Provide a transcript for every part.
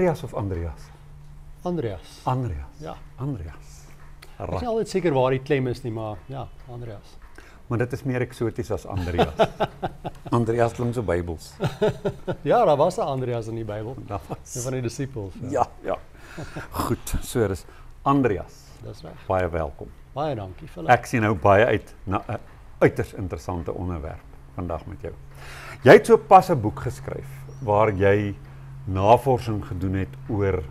Andreas of Andreas? Andreas. Andreas. Ja. Andreas. Ek is nie altyd seker waar die klem is nie, maar ja, Andreas. Maar dit is meer eksoties as Andreas. Andreas klink so Bybels. Ja, daar was 'n Andreas in die Bybel. Daar was. Een van die disippels. Ja. Goed, so dis Andreas. Dis reg. Baie welkom. Baie dankie, Philip. Ek sien nou baie uit na 'n uiters interessante onderwerp vandag met jou. Jy het so pas 'n boek geskryf waar jy navorsing gedoen het oor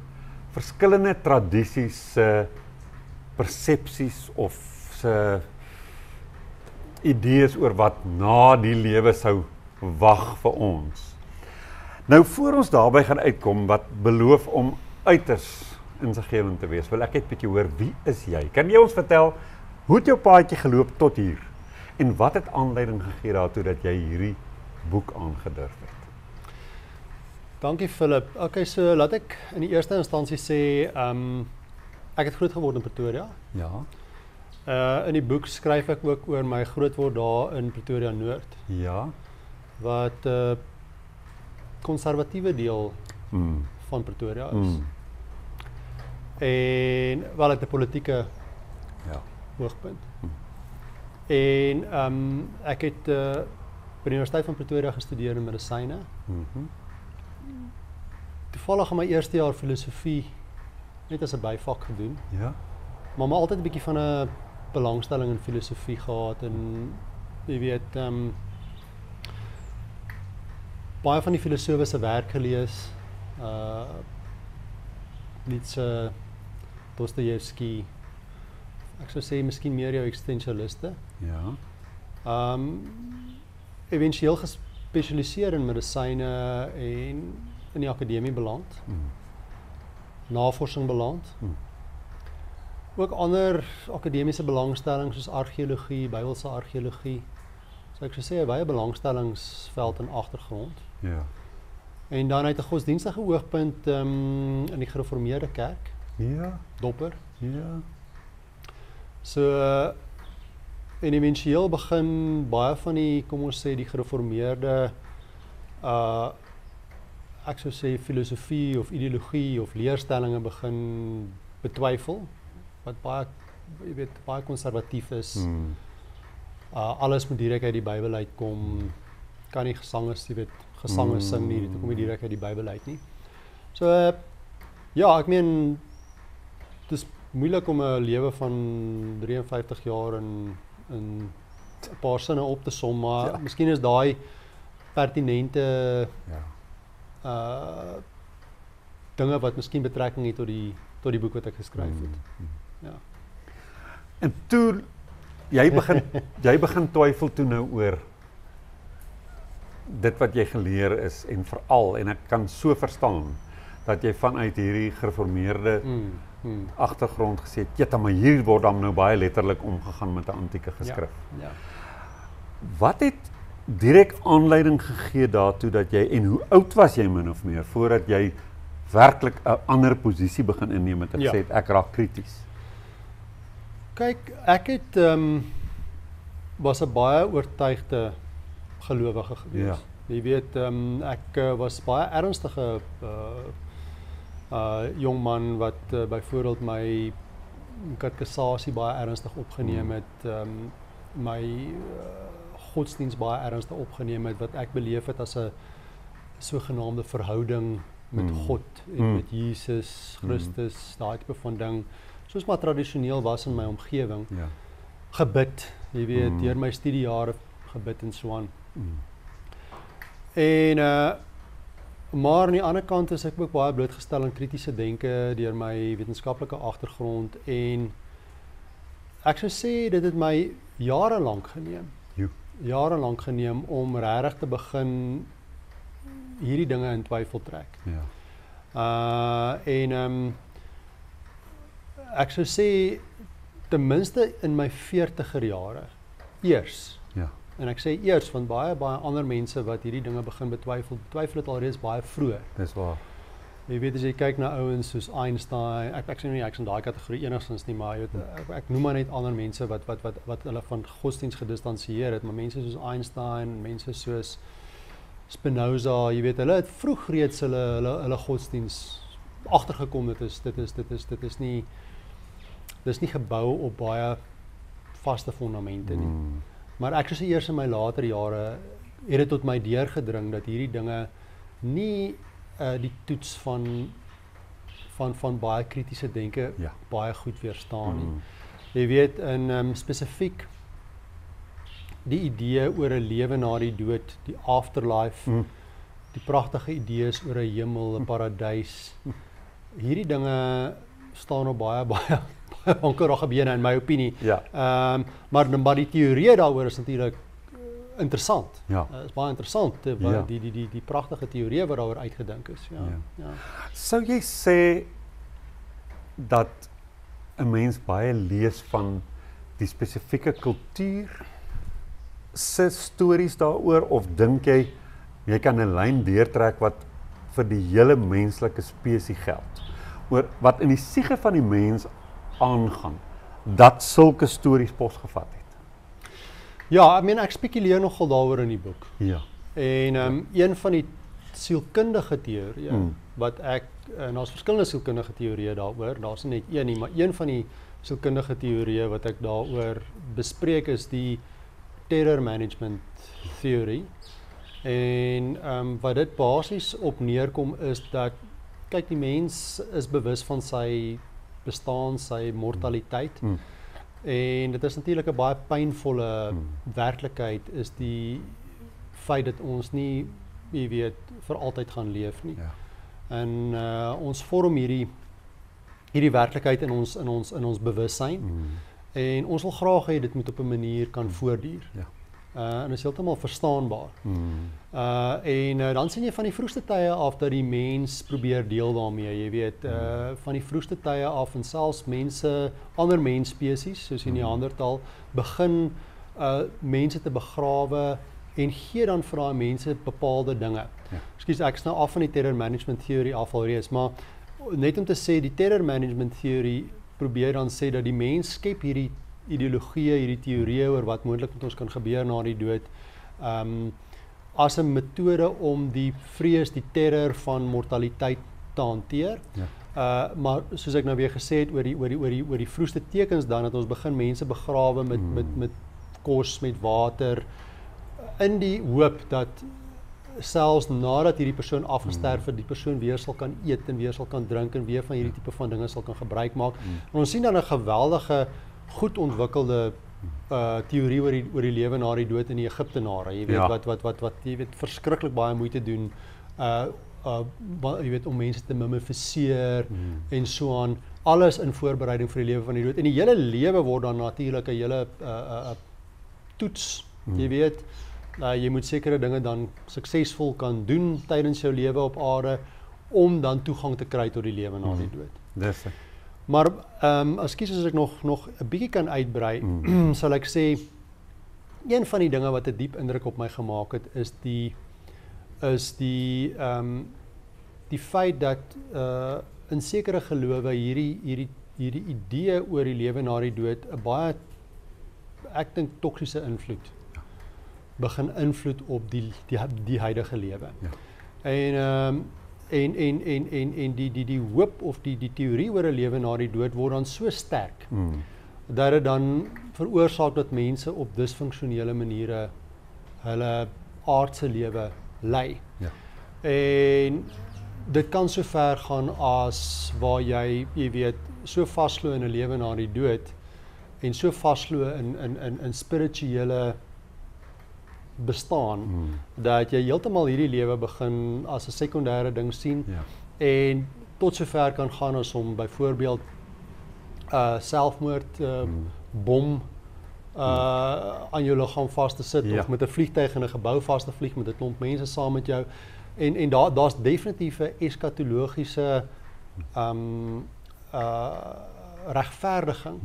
verskillende tradisies se persepsies of se idees oor wat na die lewe sou wag vir ons. Nou voor ons daarby gaan uitkom wat beloof om uiters insiggewend te wees, wil ek net bietjie hoor, wie is jy? Kan jy ons vertel hoe het jou paadjie geloop tot hier? En wat het aanleiding gegee daartoe dat jy hierdie boek aangedurf het? Dankie Philip. Okay, so laat ek in die eerste instansie sê, ek het groot geword in Pretoria. Ja. In die boek skryf ek ook oor my grootword daar in Pretoria Noord, Ja. wat konservatiewe deel van Pretoria is. En wel uit 'n politieke Ja. hoogtepunt. En ek het by die Universiteit van Pretoria gestudeer in medisyne. Toevallig in my eerste jaar filosofie net as 'n byvak gedoen, Ja. maar altyd 'n bietjie van 'n belangstelling in filosofie gehad en jy weet baie van die filosowe se werk gelees, Nietzsche, Dostojewski. Ek sou sê miskien meer jou existentialiste. Ja. Eventueel gespesialiseer in medisyne en in die akademie beland. Navorsing beland. Ook ander akademiese belangstellings soos argeologie, Bybelse argeologie. So ek sou sê 'n baie belangstellingsveld en agtergrond. Ja. En dan uit 'n godsdienstige oogpunt in die gereformeerde kerk, Ja. Dopper. Ja. So en eventueel begin baie van die, kom ons sê, die gereformeerde ek sou sê filosofie of ideologie of leerstellinge begin betwyfel, wat baie, jy weet, baie konservatief is. Alles moet direk uit die Bybel uitkom. Kan nie gesange, jy weet, gesange sing nie, dit kom nie direk uit die Bybel uit nie. So ja, ek meen dis moeilik om 'n lewe van 53 jaar in 'n paar sinne op te som, maar Ja. miskien is daai pertinente Ja. dinge wat miskien betrekking het tot die boek wat ek geskryf het. Ja. En toe jy begin twyfel toe nou oor dit wat jy geleer is en veral, en ek kan so verstaan dat jy vanuit hierdie gereformeerde agtergrond gesê het, ja, maar hier word dan nou baie letterlik omgegaan met 'n antieke geskrif. Ja. Wat het direk aanleiding gegee daartoe dat jy, en hoe oud was jy min of meer voordat jy werklik 'n ander posisie begin inneem het en gesê het ek raak krities? Kyk, ek het was 'n baie oortuigde gelowige gewees. Ja. Jy weet, ek was baie ernstige jong man wat byvoorbeeld my katekisasie baie ernstig opgeneem het, my godsdienst baie ernstig opgeneem het, wat ek beleef het as 'n sogenaamde verhouding met God en met Jesus Christus, daai tipe van ding, soos maar tradisioneel was in my omgewing. Ja. Gebid, jy weet, deur my studiejare gebid en so aan. En maar aan die ander kant is ek ook baie blootgestel aan kritiese denke deur my wetenskaplike agtergrond, en ek sou sê dit het my jare lank geneem om regtig te begin hierdie dinge in twyfel trek. Ja. Ek sou sê ten minste in my 40er jare eers. Ja. En ek sê eers, want baie ander mense wat hierdie dinge begin betwyfel dit alreeds baie vroeër. Dis waar. Jy weet, as jy kyk na ouens soos Einstein, ek sê nie ek is in daai kategorie enigstens nie, maar jy weet, ek noem maar net ander mense wat hulle van godsdienst gedistansieer het, maar mense soos Einstein, mense soos Spinoza, jy weet, hulle het vroeg reeds hulle godsdienst agtergekom dit is nie gebou op baie vaste fondamente nie. Maar ek soos eers in my later jare het dit tot my deurgedring dat hierdie dinge nie die toets van baie kritiese denke baie goed weerstaan nie. Jy weet in spesifiek die idee oor 'n lewe na die dood, die afterlife, die pragtige idees oor 'n hemel, 'n paradys. Hierdie dinge staan op baie onkerige bene in my opinie. Maar die teorie daaroor is natuurlik interessant. Is baie interessant die pragtige teorie wat daaroor uitgedink is. Sou jy sê dat 'n mens baie lees van die spesifieke kultuur se stories daaroor, of dink jy kan 'n lyn deurtrek wat vir die hele menslike spesies geld, oor wat in die siege van die mens aangaan, dat sulke stories posgevat het? Ja, ek spekuleer nogal daaroor in die boek. En een van die sielkundige teorieë wat en daar's verskillende sielkundige teorieë daaroor, daar's nie net een nie, maar een van die sielkundige teorieë wat ek daaroor bespreek is die terror management theory. En wat dit basies op neerkom is dat, kyk, die mens is bewus van sy bestaan, sy mortaliteit. En dit is natuurlik 'n baie pynvolle werklikheid, is die feit dat ons nie, jy weet, vir altyd gaan leef nie. En ons vorm hierdie werklikheid in ons bewussyn. En ons wil graag hê dit moet op 'n manier kan voortduur. En is heeltemal verstaanbaar. Dan sien jy van die vroegste tye af dat die mens probeer deel daarmee. Jy weet, van die vroegste tye af en selfs ander mensspesies, soos die Neandertal, begin mense te begrawe en gee dan vir daai mense bepaalde dinge. Ekskuus, ek is nou af van die terror management theory af alreeds, maar net om te sê, die terror management theory probeer dan sê dat die mens skep hierdie ideologieë, hierdie teorieë oor wat moontlik met ons kan gebeur na die dood, as 'n metode om die vrees, die terror van mortaliteit te hanteer. Maar soos ek nou weer gesê het oor die vroegste tekens dan, dat ons begin mense begrawe met kos, met water, in die hoop dat selfs nadat hierdie persoon afgesterf het, die persoon weer sal kan eet en weer sal kan drink en weer van hierdie tipe van dinge sal kan gebruik maak. En ons sien dan 'n geweldige, goed ontwikkelde teorie oor die lewe na die dood in die Egiptenare. Jy weet wat jy weet verskriklik baie moeite doen jy weet om mense te mummifiseer en so aan, alles in voorbereiding vir die lewe van die dood. En die hele lewe word dan natuurlik 'n hele toets. Jy weet, jy moet sekere dinge dan suksesvol kan doen tydens jou lewe op aarde om dan toegang te kry tot die lewe na die dood. Maar ekskuus as ek nog 'n bietjie kan uitbrei, sal ek sê een van die dinge wat 'n diep indruk op my gemaak het is die feit dat in sekere gelowe hierdie idee oor die lewe na die dood 'n baie, ek dink, toksiese invloed begin invloed op die huidige lewe. En die hoop of die teorie oor 'n lewe na die dood word dan so sterk dat dit dan veroorsaak dat mense op disfunksionele maniere hulle aardse lewe lei. En dit kan so ver gaan as waar jy weet, so vasglo in 'n lewe na die dood en so vasglo in spirituele bestaan, dat jy heeltemal hierdie lewe begin as 'n sekondêre ding sien, en tot sover kan gaan as om byvoorbeeld selfmoord, bom aan jou liggaam vas te sit, of met 'n vliegtuig in 'n gebou vas te vlieg met 'n klomp mense saam met jou, en daar's definitief 'n eskatologiese regverdiging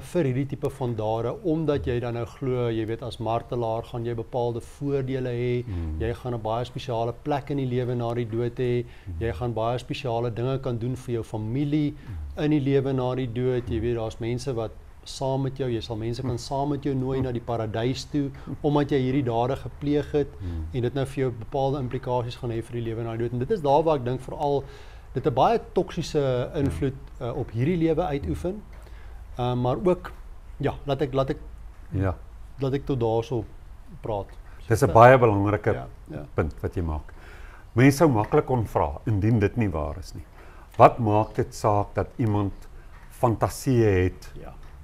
vir hierdie tipe van dade, omdat jy dan nou glo, jy weet, as martelaar gaan jy bepaalde voordele hê, jy gaan 'n baie spesiale plek in die lewe na die dood hê, jy gaan baie spesiale dinge kan doen vir jou familie in die lewe na die dood, jy weet, daar's mense wat saam met jou, jy sal mense kan saam met jou nooi na die paradys toe, omdat jy hierdie dade gepleeg het, en dit nou vir jou bepaalde implikasies gaan hê vir die lewe na die dood, en dit is daar waar ek dink veral dit 'n baie toksiese invloed op hierdie lewe uitoefen. Maar ook ja, laat ek tot daarso praat. Dis 'n baie belangrike ja. punt wat jy maak. Mense sou maklik kon vra indien dit nie waar is nie. Wat maak dit saak dat iemand fantasieë het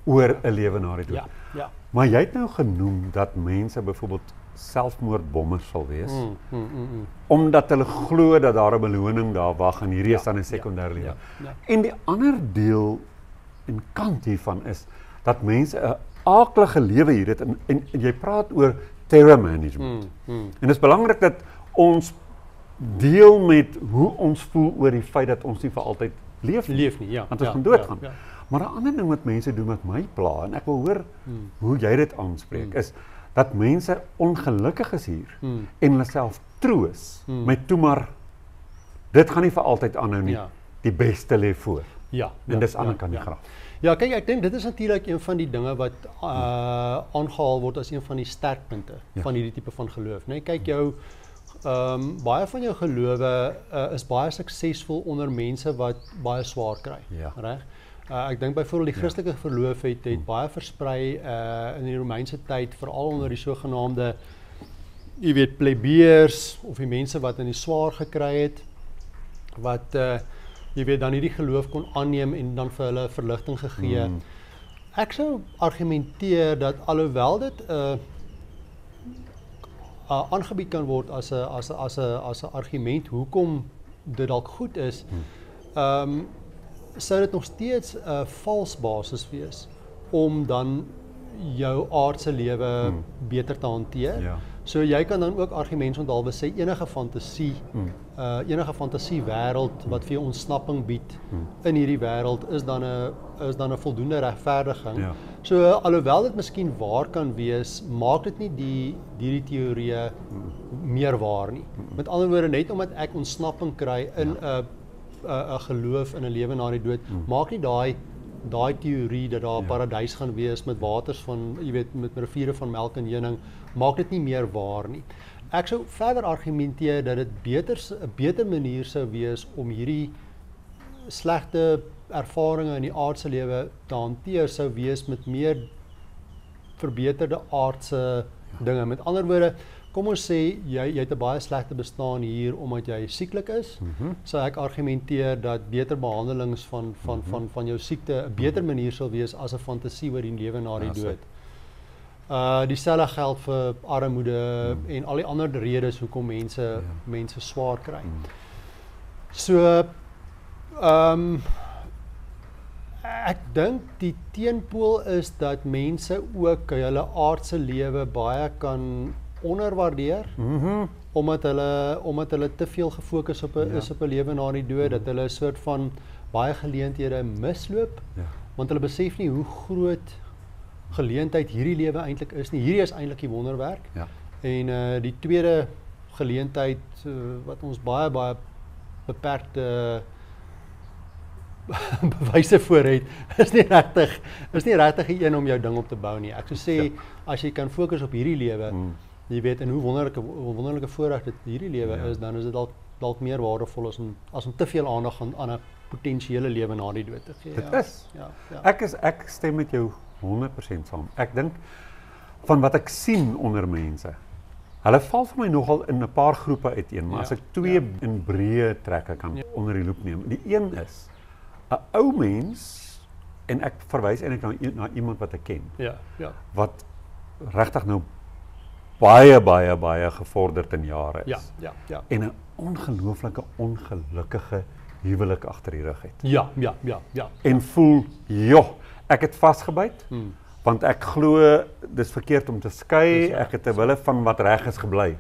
oor 'n lewe na die dood? Ja. Maar jy het nou genoem dat mense byvoorbeeld selfmoordbommers sal wees, omdat hulle glo dat daar 'n beloning daar wag en hierdie is dan 'n sekondêre lewe. En die ander deel en kant hiervan is dat mense 'n aaklige lewe hier het en jy praat oor terror management. En dit is belangrik dat ons deel met hoe ons voel oor die feit dat ons nie vir altyd leef nie, want ons gaan doodgaan. Maar 'n ander ding wat mense doen met my pla, en ek wil hoor hoe jy dit aanspreek, is dat mense ongelukkig is hier en hulle self troos met toe maar dit gaan nie vir altyd aanhou nie. Die beste lê voor. En dis aan kan die graf. Ja, kyk, ek dink dit is natuurlik een van die dinge wat aangehaal word as een van die sterkpunte van hierdie tipe van geloof, né? Kyk jou baie van jou gelowe is baie suksesvol onder mense wat baie swaar kry, reg? Ek dink byvoorbeeld die Christelike geloof het baie versprei in die Romeinse tyd, veral onder die sogenaamde, jy weet, plebeiers of die mense wat in die swaar gekry het, wat jy weet dan hierdie geloof kon aanneem en dan vir hulle verligting gegee. Ek sou argumenteer dat alhoewel dit aangebied kan word as 'n argument hoekom dit dalk goed is, sou dit nog steeds 'n vals basis wees om dan jou aardse lewe beter te hanteer. So jy kan dan ook argumentsonderhalwe sê enige fantasie wêreld wat vir jou ontsnapping bied in hierdie wêreld is dan 'n voldoende regverdiging. So alhoewel dit miskien waar kan wees, maak dit nie die teorieë meer waar nie. Met ander woorde, net omdat ek ontsnapping kry in 'n geloof in 'n lewe na die dood, maak nie daai teorie dat daar 'n paradys gaan wees met waters van, jy weet, met riviere van melk en honing, maak dit nie meer waar nie. Ek sou verder argumenteer dat dit 'n beter manier sou wees om hierdie slegte ervarings in die aardse lewe te hanteer, sou wees met meer verbeterde aardse dinge. Met ander woorde, kom ons sê jy het 'n baie slegte bestaan hier omdat jy sieklik is. So ek argumenteer dat beter behandelings van jou siekte 'n beter manier sal wees as 'n fantasie oor die lewe na die dood. Dieselfde geld vir armoede en al die ander redes hoekom mense swaar kry. So ek dink die teenpool is dat mense ook hulle aardse lewe baie kan onderwaardeer, omdat hulle te veel gefokus is op 'n lewe na die dood, dat hulle 'n soort van baie geleenthede misloop, want hulle besef nie hoe groot geleentheid hierdie lewe eintlik is nie. Hierdie is eintlik die wonderwerk. En die tweede geleentheid wat ons baie beperkte bewyse voor het, is nie regtig die een om jou ding op te bou nie. Ek sou sê, as jy kan fokus op hierdie lewe, jy weet, en hoe wonderlike voorreg dit hierdie lewe is, dan is dit dalk meer waardevol as om te veel aandag aan 'n potensiële lewe na die dood te gee. Dit is. Ek stem met jou 100% saam. Ek dink van wat ek sien onder mense, hulle val vir my nogal in 'n paar groepe uiteen, maar as ek twee in breë trekke kan onder die loep neem. Die een is 'n ou mens, en ek verwys eintlik na iemand wat ek ken, wat regtig nou baie gevorderd in jare is. En 'n ongelooflike ongelukkige huwelik agter die rug het. En voel, ek het vasgebyt, want ek glo dis verkeerd om te skei, ek het ter wille van wat reg is gebly.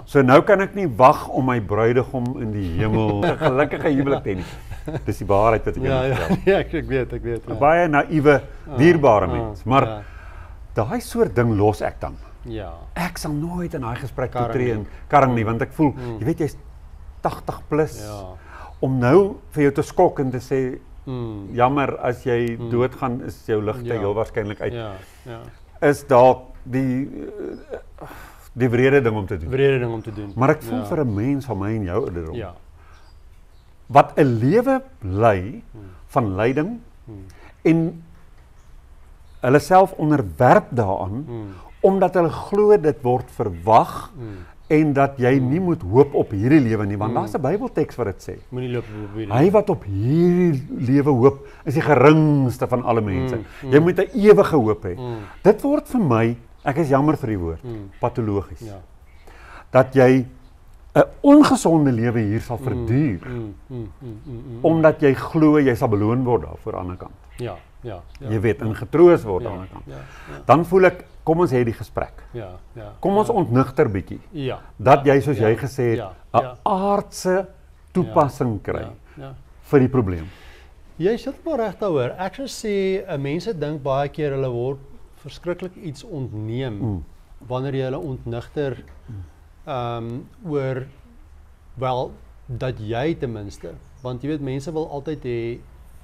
So nou kan ek nie wag om my bruidegom in die hemel 'n gelukkige huwelik te hê nie. Dis die waarheid wat ek ek weet. 'n baie naïewe, dierbare mens, maar daai soort ding los ek dan. Ek sal nooit in daai gesprek toetree en karring nie, want ek voel, jy weet, jy's 80 plus, om nou vir jou te skok en te sê, jammer, as jy doodgaan, is jou ligte heel waarskynlik uit. Is dalk die wrede ding om te doen. Maar ek voel vir 'n mens van my en jou ouderdom, wat 'n lewe lei van lyding en hulle self onderwerp daaraan omdat hulle glo dit word verwag en dat jy nie moet hoop op hierdie lewe nie, want daar's 'n Bybelteks wat dit sê. Moenie loop op hierdie. Hy wat op hierdie lewe hoop, is die geringste van alle mense. Jy moet 'n ewige hoop hê. Dit word vir my, ek is jammer vir die woord, patologies. Ja. Dat jy 'n ongesonde lewe hier sal verduur, omdat jy glo jy sal beloon word daarvoor aan die ander kant. Ja. Jy weet, en getroos word aan die ander kant. Dan voel ek, kom ons hê die gesprek. Ja. Kom ons ontnigter bietjie. Ja. Dat jy, soos jy gesê het, 'n ja. aardse toepassing kry vir die probleem. Jy is heeltemal reg daaroor. Ek sou sê, mense dink baie keer hulle word verskriklik iets ontneem wanneer jy hulle ontnigter oor wel dat jy ten minste, want jy weet mense wil altyd hê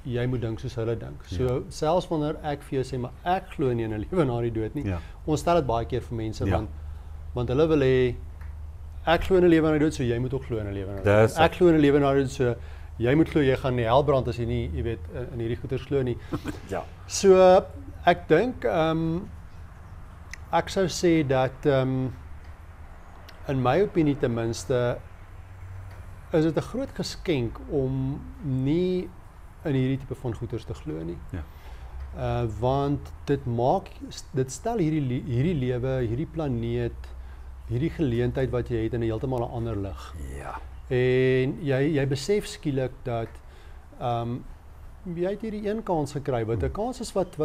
jy moet dink soos hulle dink. So selfs wanneer ek vir jou sê maar ek glo nie in 'n lewe na die dood nie. Ons stel dit baie keer vir mense want hulle wil hê ek glo in 'n lewe na die dood, so jy moet ook glo in 'n lewe na die dood. Ek glo in 'n lewe na die dood, so jy moet glo jy gaan in die hel brand as jy nie, jy weet, in hierdie goeters glo nie. So ek dink ek sou sê dat in my opinie ten minste is dit 'n groot geskenk om nie in hierdie tipe van goeders te glo nie. Want dit stel hierdie lewe, hierdie planeet, hierdie geleentheid wat jy het in 'n heeltemal 'n ander lig. En jy besef skielik dat jy het hierdie een kans gekry wat 'n kans is wat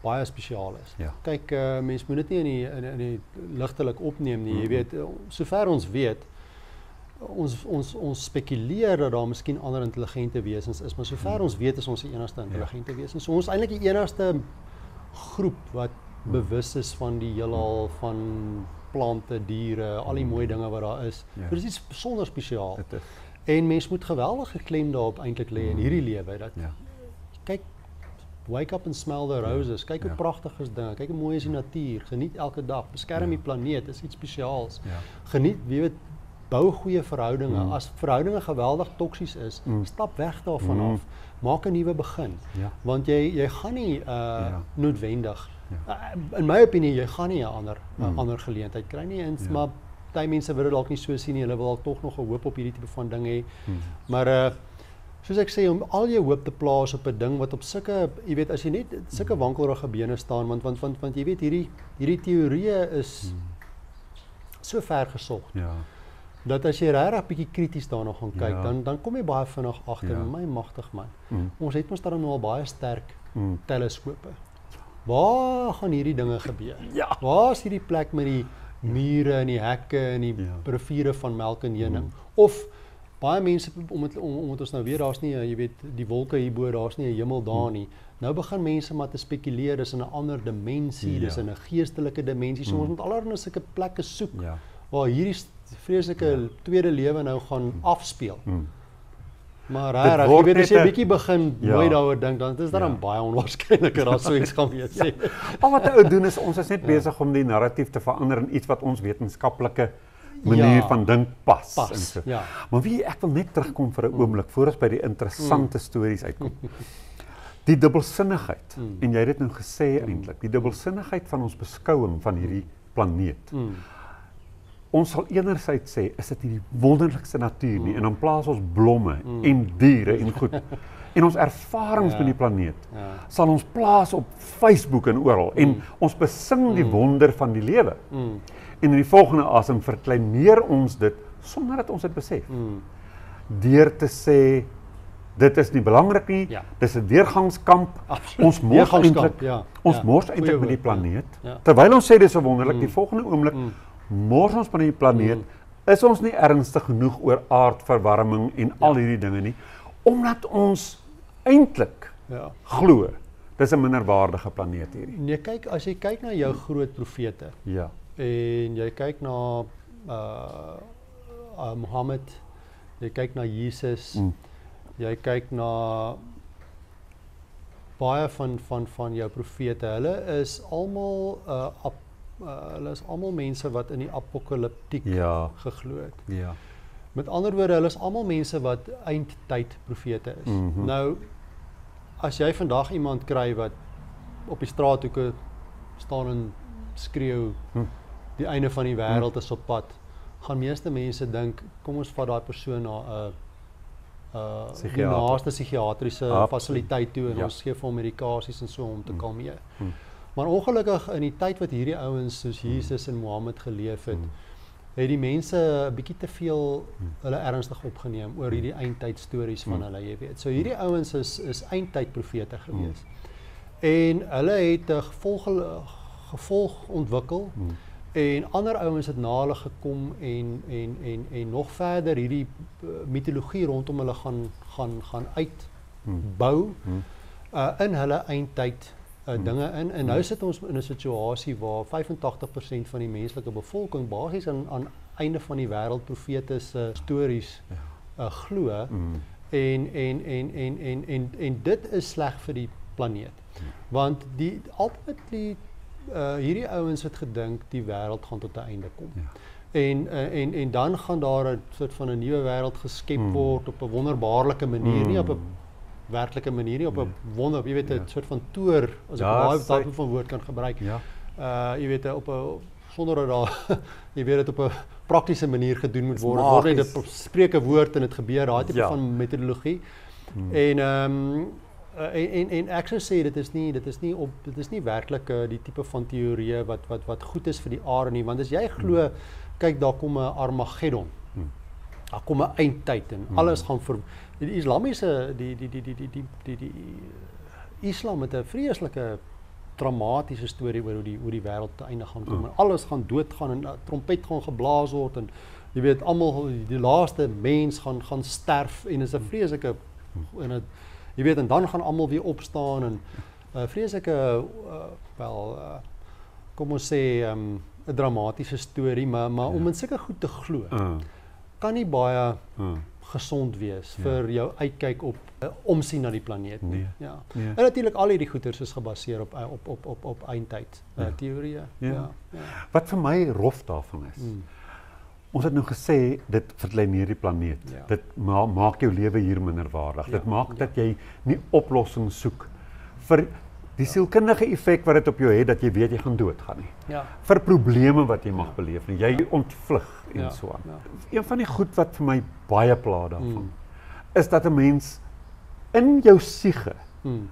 baie spesiaal is. Kyk, mens moet dit nie in die ligtelik opneem nie. Jy weet, sover ons weet, ons spekuleer dat daar miskien ander intelligente wesens is, maar sover ons weet is ons die enigste intelligente wesens. So ons is eintlik die enigste groep wat bewus is van die heelal, van plante, diere, al die mooi dinge wat daar is. Dit is iets besonder spesiaal. En mens moet geweldige klem daarop eintlik lê in hierdie lewe dat kyk, wake up and smell the roses. Kyk hoe pragtig is dinge. Kyk hoe mooi is die natuur. Geniet elke dag. Beskerm die planeet. Is iets spesiaals. Geniet, jy weet, bou goeie verhoudinge. As verhoudinge geweldig toksies is, stap weg daarvan af. Maak 'n nuwe begin. Want jy gaan nie noodwendig. In my opinie, jy gaan nie 'n ander geleentheid kry nie. Maar baie mense wil dit dalk nie so sien nie. Hulle wil dalk tog nog 'n hoop op hierdie tipe van ding hê. Maar soos ek sê, om al jou hoop te plaas op 'n ding wat op sulke, jy weet, as jy net sulke wankelrige bene staan, want jy weet hierdie teorieë is so ver gesog. Dat as jy regtig bietjie krities daarna gaan kyk, dan kom jy baie vinnig agter, my magtig man. Ons het mos dan nou al baie sterk teleskope. Waar gaan hierdie dinge gebeur? Waar is hierdie plek met die mure en die hekke en die riviere van melk en heuning? Of baie mense, omdat ons nou weer, daar's nie, jy weet, die wolke hierbo, daar's nie 'n hemel daar nie. Nou begin mense maar te spekuleer, dis in 'n ander dimensie, dis in 'n geestelike dimensie. So ons moet allerlei sulke plekke soek waar hierdie vreeslike tweede lewe nou gaan afspeel. Maar regtig, jy weet, as jy 'n bietjie begin mooi daaroor dink, dan is dit dan baie onwaarskynliker as so iets gaan wees. Al wat 'n ou doen is, ons is net besig om die narratief te verander in iets wat ons wetenskaplike manier van dink pas. En so. Maar ek wil net terugkom vir 'n oomblik, voor ons by die interessante stories uitkom. Die dubbelsinnigheid, en jy het dit nou gesê eintlik, die dubbelsinnigheid van ons beskouing van hierdie planeet. Ons sal enerzijds sê, is dit nie die wonderlikste natuur nie, en dan plaas ons blomme en diere en goed. En ons ervarings met die planeet sal ons plaas op Facebook en oral, en ons besing die wonder van die lewe. En in die volgende asem verkleineer ons dit, sonder dat ons dit besef. Deur te sê, dit is nie belangrik nie, dis 'n deurgangskamp, ons mors eintlik met die planeet. Terwyl ons sê dit is so wonderlik, die volgende oomblik mors ons met die planeet, is ons nie ernstig genoeg oor aardverwarming en al hierdie dinge nie, omdat ons eintlik glo, dis 'n minderwaardige planeet hierdie. Nee, kyk, as jy kyk na jou groot profete, en jy kyk na Mohammed, jy kyk na Jesus, jy kyk na baie van jou profete, hulle is almal mense wat in die apokaliptiek geglo het. Met ander woorde, hulle is almal mense wat eindtyd profete is. Nou, as jy vandag iemand kry wat op die straathoeke staan en skreeu, die einde van die wêreld is op pad, gaan meeste mense dink, kom ons vat daai persoon na 'n die naaste psigiatriese fasiliteit toe en ons gee vir hom medikasies en so om te kalmeer. Maar ongelukkig in die tyd wat hierdie ouens soos Jesus en Mohammed geleef het, het die mense 'n bietjie te veel hulle ernstig opgeneem oor hierdie eindtyd stories van hulle, jy weet. So hierdie ouens is eindtyd profete gewees. En hulle het 'n gevolg ontwikkel en ander ouens het na hulle gekom en nog verder hierdie mitologie rondom hulle gaan uitbou in hulle eindtyd dinge in. En nou sit ons in 'n situasie waar 85% van die menslike bevolking basies aan einde van die wêreld profete se stories glo. En dit is sleg vir die planeet. Want ultimately hierdie ouens het gedink die wêreld gaan tot 'n einde kom. En dan gaan daar 'n soort van 'n nuwe wêreld geskep word op 'n wonderbaarlike manier, nie op 'n werklike manier nie, op 'n wonder, jy weet 'n soort van toer, as ek daai type van woord kan gebruik. Jy weet op 'n sonder dat daar jy weet dit op 'n praktiese manier gedoen moet word. Word net 'n spreuke woord en dit gebeur, daai tipe van metodologie. En ek sou sê dit is nie werklik die tipe van teorieë wat goed is vir die aarde nie, want as jy glo, kyk daar kom 'n Armageddon. Daar kom 'n eindtyd en alles gaan die islamiese die Islam het 'n vreeslike dramatiese storie oor hoe die wêreld te einde gaan kom en alles gaan doodgaan en 'n trompet gaan geblaas word en jy weet almal die laaste mens gaan sterf en is 'n vreeslike jy weet en dan gaan almal weer opstaan en vreeslike kom ons sê 'n dramatiese storie maar om in sulke goed te glo kan nie baie gesond wees vir jou uitkyk op omsien na die planeet nie. En natuurlik al hierdie goeters is gebaseer op eindtyd teorieë. Wat vir my rof daarvan is. Ons het nou gesê dit verkleineer die planeet. Dit maak jou lewe hier minderwaardig. Dit maak dat jy nie oplossings soek vir die sielkundige effek wat dit op jou het dat jy weet jy gaan doodgaan nie. Vir probleme wat jy mag beleef nie. Jy ontvlug en so aan. Een van die goed wat vir my baie pla daarvan is dat 'n mens in jou siege 'n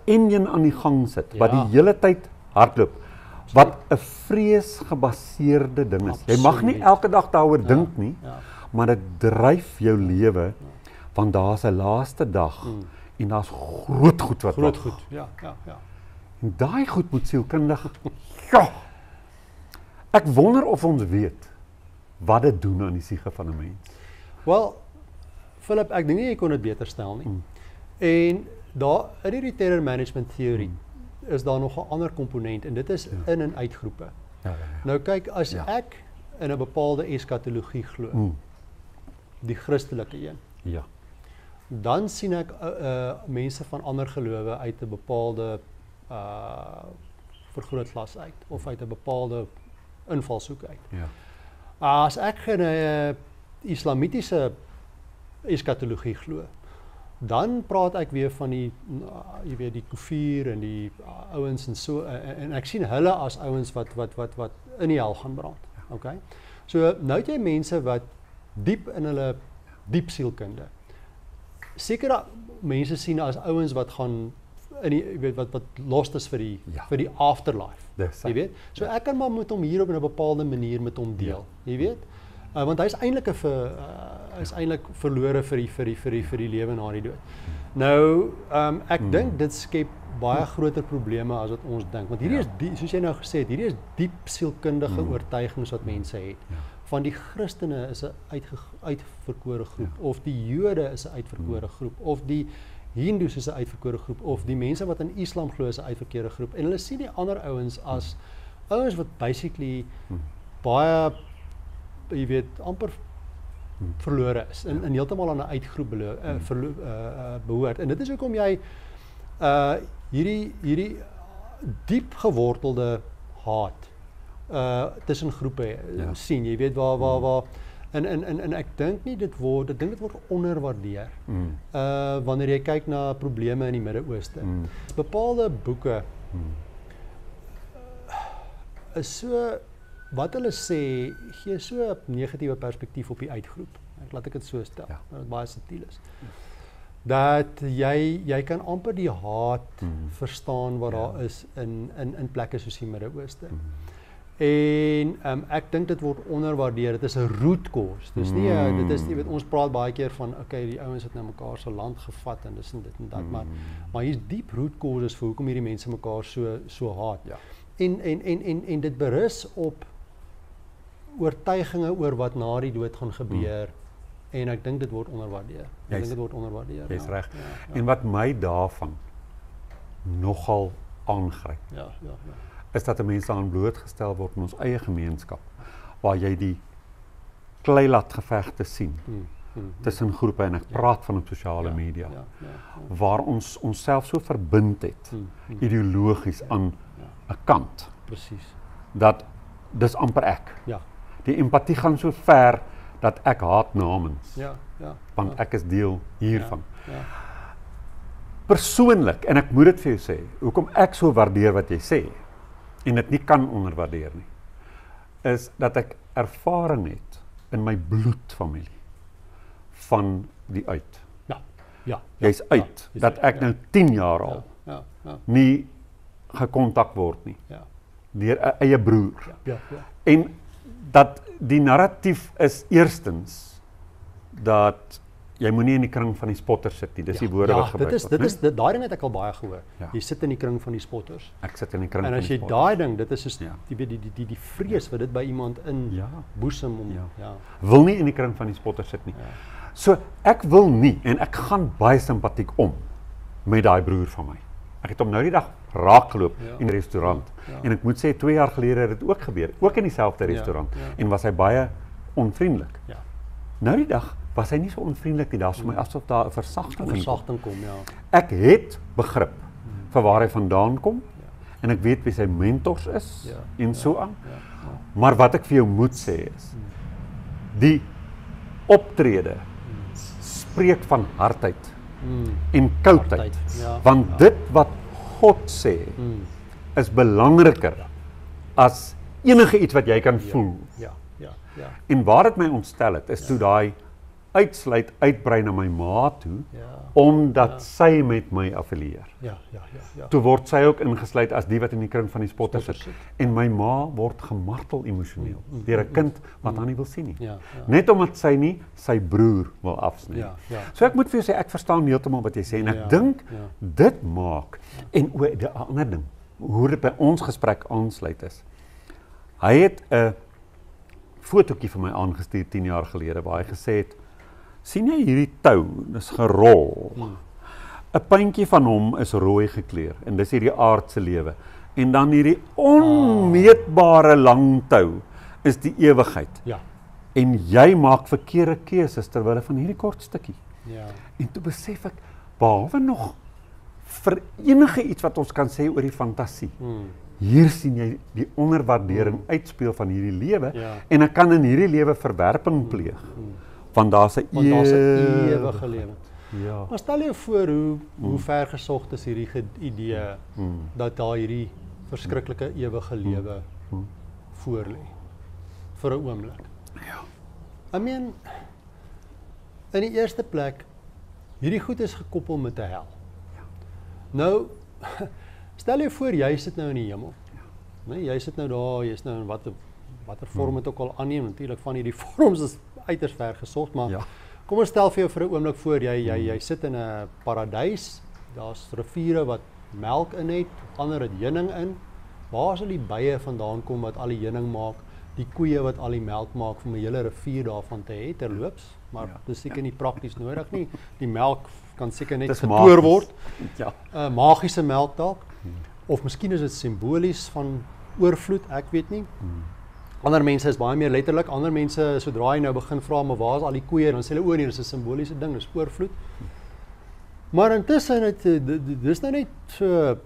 enjin aan die gang sit wat die hele tyd hardloop. Wat 'n vreesgebaseerde ding is. Jy mag nie elke dag daaroor dink nie, maar dit dryf jou lewe want daar's 'n laaste dag en daar's groot goed wat groot goed. En daai goed moet sielkundig. Ek wonder of ons weet wat dit doen aan die siege van 'n mens. Wel, Philip, ek dink nie jy kon dit beter stel nie. En daar in hierdie terror management theory is daar nog 'n ander komponent en dit is in- en uitgroepe. Nou kyk, as ek in 'n bepaalde eskatologie glo, die Christelike een, dan sien ek mense van ander gelowe uit 'n bepaalde vergrootglas uit of uit 'n bepaalde invalshoek uit. As ek in 'n islamitiese eskatologie glo, dan praat ek weer van die jy weet die kufir en die ouens en so en ek sien hulle as ouens wat in die hel gaan brand. Okay? So nou het jy mense wat diep in hulle diep sielkunde sekere mense sien as ouens wat gaan in die jy weet wat lost is vir die afterlife. Jy weet? So ek kan maar met hom hier op 'n bepaalde manier met hom deel. Jy weet? Want hy is eintlik verlore vir die lewe na die dood. Nou, ek dink dit skep baie groter probleme as wat ons dink. Want hierdie is soos jy nou gesê het, hierdie is diep sielkundige oortuigings wat mense het. Van die Christene is 'n uitverkore groep of die Jode is 'n uitverkore groep of die Hindus is 'n uitverkore groep of die mense wat in Islam glo is 'n uitverkore groep. En hulle sien die ander ouens as ouens wat basically baie jy weet amper verlore is en heeltemal aan 'n uitgroep behoort. En dit is hoekom jy hierdie diep gewortelde haat tussen groepe sien. Jy weet waar En ek dink nie dit word onderwaardeer. Wanneer jy kyk na probleme in die Midde-Ooste. Bepaalde boeke is so, wat hulle sê, gee so 'n negatiewe perspektief op die uitgroep. Laat ek dit so stel, wat baie subtiel is. Dat jy kan amper die haat verstaan wat daar is in plekke soos die Midde-Ooste. En ek dink dit word onderwaardeer. Dit is 'n root cause. Dis nie dit is, jy weet, ons praat baie keer van okay, die ouens het nou mekaar se land gevat en dis en dit en dat, maar hier's diep root causes vir hoekom hierdie mense mekaar so haat. Ja. En dit berus op oortuigings oor wat na die dood gaan gebeur. En ek dink dit word onderwaardeer. Jy's reg. En wat my daarvan nogal aangryp. Is dat 'n mens daaraan blootgestel word in ons eie gemeenskap waar jy die kleilatgevegte sien tussen groepe en ek praat van op sosiale media waar ons onsself so verbind het ideologies aan 'n kant. Presies. Dat dis amper ek. Ja. Die empatie gaan so ver dat ek haat namens. Want ek is deel hiervan. Persoonlik, en ek moet dit vir jou sê, hoekom ek so waardeer wat jy sê en dit nie kan onderwaardeer nie, is dat ek ervaring het in my bloedfamilie van die uit. Jy's uit, dat ek nou 10 jaar al nie gekontak word nie, deur 'n eie broer. En dat die narratief is eerstens, dat jy moenie in die kring van die spotters sit nie, dis die woorde wat gebruik word. Daai ding het ek al baie gehoor. Jy sit in die kring van die spotters. Ek sit in die kring van die spotters. En as jy daai ding, dit is soos die vrees wat dit by iemand in boesem om wil nie in die kring van die spotters sit nie. So ek wil nie, en ek gaan baie simpatiek om met daai broer van my. Ek het hom nou die dag raakgeloop in 'n restaurant. En ek moet sê 2 jaar gelede het dit ook gebeur, ook in dieselfde restaurant en was hy baie onvriendelik. Nou die dag was hy nie so onvriendelik nie, daar's vir my asof daar 'n versagting kom. Ek het begrip vir waar hy vandaan kom en ek weet wie sy mentors is en so aan. Maar wat ek vir jou moet sê is die optrede spreek van hardheid en koudheid. Want dit wat God sê is belangriker as enige iets wat jy kan voel. En waar dit my ontstel het, is toe daai uitbrei na my ma toe, omdat sy met my affilieer. Toe word sy ook ingesluit as die wat in die kring van die spotters sit. En my ma word gemartel emosioneel deur 'n kind wat haar nie wil sien nie. Net omdat sy nie sy broer wil afsny. So ek moet vir jou sê, ek verstaan heeltemal wat jy sê en ek dink dit maak, en die ander ding, hoe dit by ons gesprek aansluit is. Hy het 'n fotootjie vir my aangestuur 10 jaar gelede waar hy gesê het, sien jy hierdie tou, dis gerol. 'n Puntjie van hom is rooi gekleur en dis hierdie aardse lewe. En dan hierdie onmeetbare lang tou is die ewigheid. En jy maak verkeerde keuses terwyl van hierdie kort stukkie. En toe besef ek, behalwe nog vir enige iets wat ons kan sê oor die fantasie. Hier sien jy die onderwaardering uitspeel van hierdie lewe en ek kan in hierdie lewe verwerping pleeg. Want daar's 'n ewige lewe. Maar stel jou voor hoe ver gesog is hierdie idee dat daar hierdie verskriklike ewige lewe voor lê vir 'n oomblik. I mean, in die eerste plek, hierdie goed is gekoppel met 'n hel. Nou, stel jou voor jy sit nou in die hemel. Nee, jy sit nou daar, jy's nou in watter vorm het ook al aanneem, natuurlik van hierdie vorms is uiters ver gesog, maar kom ons stel vir jou vir 'n oomblik voor, jy sit in 'n paradys, daar's riviere wat melk in het, ander het heuning in. Waar sal die bye vandaan kom wat al die heuning maak, die koeie wat al die melk maak om 'n hele rivier daarvan te hê terloops, maar dis seker nie prakties nodig nie. Die melk kan seker net getoer word. Magiese melk dalk. Of miskien is dit simbolies van oorvloed, ek weet nie. Ander mense is baie meer letterlik. Ander mense, sodra jy nou begin vra, maar waar is al die koeie? Dan sê hulle, nee, dis 'n simboliese ding, dis oorvloed. Maar intussen dis nou net so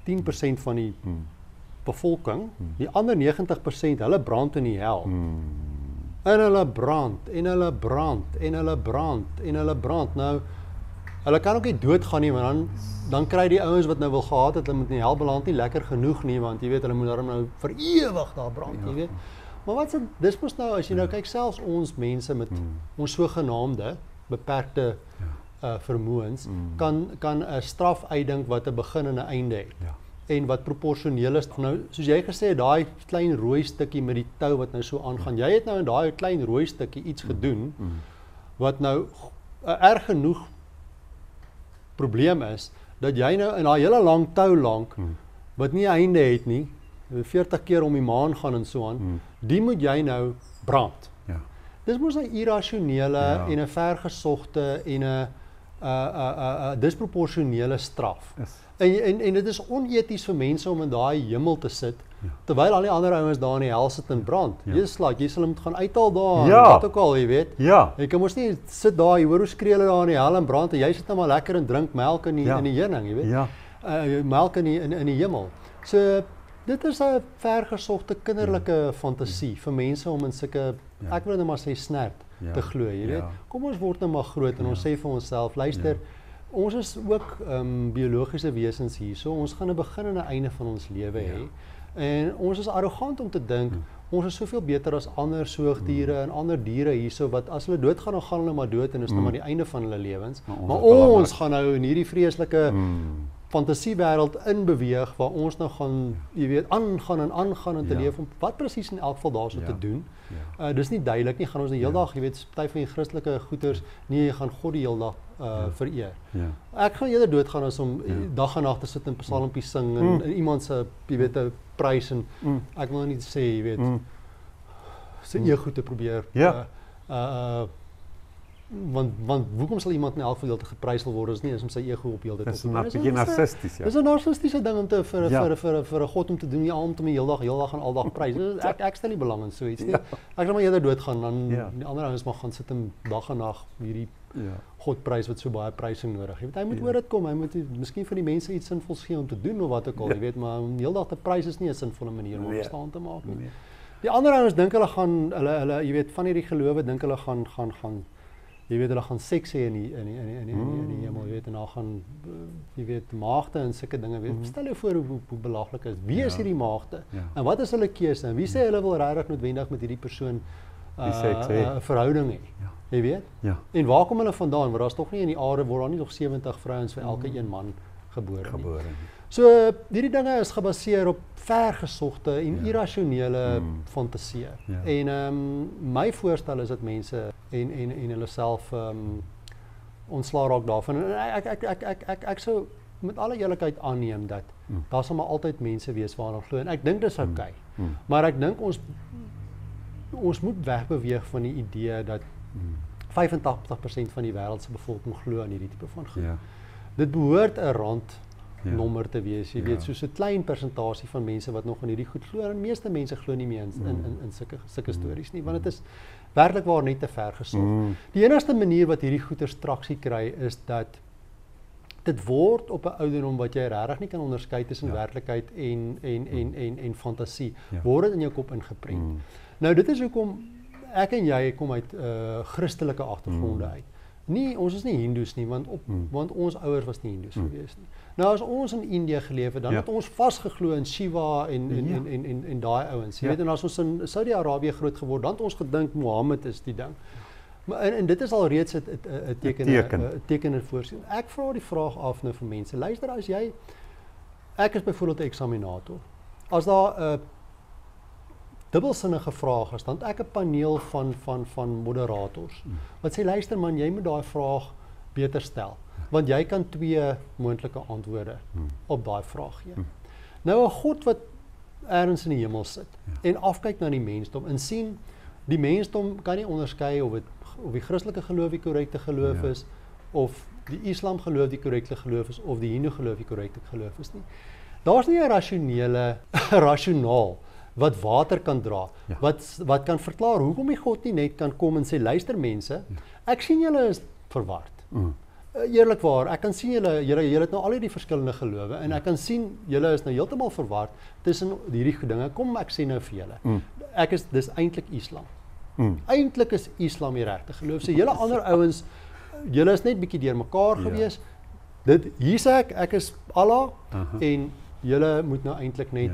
10% van die bevolking. Die ander 90%, hulle brand in die hel. En hulle brand, en hulle brand, en hulle brand, en hulle brand. Nou, hulle kan ook nie doodgaan nie, want dan kry die ouens wat nou wil gehad het, hulle moet in die hel beland nie lekker genoeg nie, want jy weet, hulle moet daarom nou vir ewig daar brand, jy weet. Maar wat dis mos nou, as jy nou kyk, selfs ons mense met ons sogenaamde beperkte vermoëns, kan 'n straf uitdink wat 'n begin en 'n einde het. En wat proporsioneel is. Nou, soos jy gesê het, daai klein rooi stukkie met die tou wat nou so aangaan. Jy het nou in daai klein rooi stukkie iets gedoen wat nou 'n erg genoeg probleem is dat jy nou in daai hele lang tou lank wat nie 'n einde het nie, 40 keer om die maan gaan en so aan, die moet jy nou brand. Dis mos 'n irrasionele en 'n vergesogte en 'n disproporsionele straf. En dit is oneties vir mense om in daai hemel te sit, terwyl al die ander ouens daar in die hel sit en brand. Jy sal moet gaan uithaal daar, wat ook al, jy weet. Jy kan mos nie sit daar, jy hoor hoe skree hulle daar in die hel en brand, en jy sit nou maar lekker en drink melk in die heuning, jy weet. Melk in die hemel. So, dit is 'n vergesogte kinderlike fantasie vir mense om in sulke, ek wil nou maar sê snert, te glo, jy weet. Kom ons word nou maar groot en ons sê vir onsself, luister, ons is ook biologiese wesens hier, so ons gaan 'n begin en 'n einde van ons lewe hê. En ons is arrogant om te dink, ons is soveel beter as ander soogdiere en ander diere hierso, wat as hulle doodgaan, dan gaan hulle maar dood en is nou maar die einde van hulle lewens. Maar ons gaan nou in hierdie vreeslike fantasiewêreld inbeweeg, waar ons nou gaan, jy weet, aangaan en te leef, om wat presies in elk geval daarso te doen. Dis nie duidelik nie, gaan ons die hele dag, jy weet, party van die Christelike goeters, nee, jy gaan God die hele dag vereer. Ek gaan eerder doodgaan as om dag en nag te sit en psalmpies sing en iemand se, jy weet, 'n prys en ek wil nie sê, jy weet, sy ego te probeer want hoekom sal iemand in elk geval te geprys wil word as nie as om sy ego op heeltyd op te doen? Dis 'n bietjie narcisties, Dis 'n narcistiese ding om te vir 'n God om te doen, om te heeldag en aldag prys. Ek stel nie belang in so iets nie. Ek sal maar eerder doodgaan dan die ander ouens maar gaan sit en dag en nag hierdie God prys wat so baie prysing nodig. Jy weet, hy moet oor dit kom. Hy moet miskien vir die mense iets sinvols gee om te doen of wat ook al, jy weet, maar om heeldag te prys is nie 'n sinvolle manier om bestaan te maak nie. Die ander ouens dink hulle gaan hulle jy weet, van hierdie gelowe dink hulle gaan jy weet, hulle gaan seks hê in die hemel, jy weet, en dan gaan, jy weet, maagde en sulke dinge, weet. Stel jou voor hoe belaglik is. Wie is hierdie maagde? En wat is hulle keuse? En wie sê hulle wil regtig noodwendig met hierdie persoon 'n verhouding hê? Jy weet? En waar kom hulle vandaan? Want daar's tog nie in die aarde word daar nie nog 70 vrouens vir elke een man gebore nie. So, hierdie dinge is gebaseer op vergesogte en irrasionele fantasieë. En my voorstel is dat mense en hulle self ontslaa raak daarvan. En ek sou met alle eerlikheid aanneem dat daar sal maar altyd mense wees waaraan glo, en ek dink dis oukei. Maar ek dink ons moet wegbeweeg van die idee dat 85% van die wêreld se bevolking glo aan hierdie tipe van goed. Dit behoort 'n randnommer te wees, jy weet, soos 'n klein persentasie van mense wat nog in hierdie goed glo, en meeste mense glo nie meer in sulke stories nie, want dit is werklik waar net te ver gesog. Die enigste manier wat hierdie goeters traksie kry is dat dit word op 'n ouderdom wat jy regtig nie kan onderskei tussen werklikheid en fantasie, word dit in jou kop ingeprent. Nou dit is hoekom ek en jy kom uit Christelike agtergronde uit. Nee, ons is nie Hindoes nie, want ons ouers was nie Hindoes gewees nie. Nou as ons in Indië geleef het, dan het ons vasgeglo in Shiva en daai ouens. Jy weet, en as ons in Saudi-Arabië groot geword, dan het ons gedink Mohammed is die ding. Maar en dit is al reeds 'n teken en voorsien. Ek vra die vraag af nou vir mense. Luister, as jy, ek is byvoorbeeld 'n eksaminator. As daar 'n dubbelsinnige vraag is, dan het ek 'n paneel van moderators wat sê, luister man, jy moet daai vraag beter stel, want jy kan 2 moontlike antwoorde op daai vraag gee. Nou 'n God wat ergens in die hemel sit en afkyk na die mensdom en sien, die mensdom kan nie onderskei of die Christelike geloof die korrekte geloof is, of die Islam geloof die korrekte geloof is, of die Hindu geloof die korrekte geloof is nie. Daar's nie 'n rasionaal wat water kan dra, wat kan verklaar hoekom die God nie net kan kom en sê, luister mense, ek sien julle is verward. Eerlikwaar, ek kan sien julle het nou al die verskillende gelowe, en ek kan sien julle is nou heeltemal verward tussen hierdie dinge. Kom ek sê nou vir julle, dis eintlik Islam. Eintlik is Islam die regte geloof. So julle ander ouens, julle is net bietjie deurmekaar gewees. Hier sê ek is Allah en julle moet nou eintlik net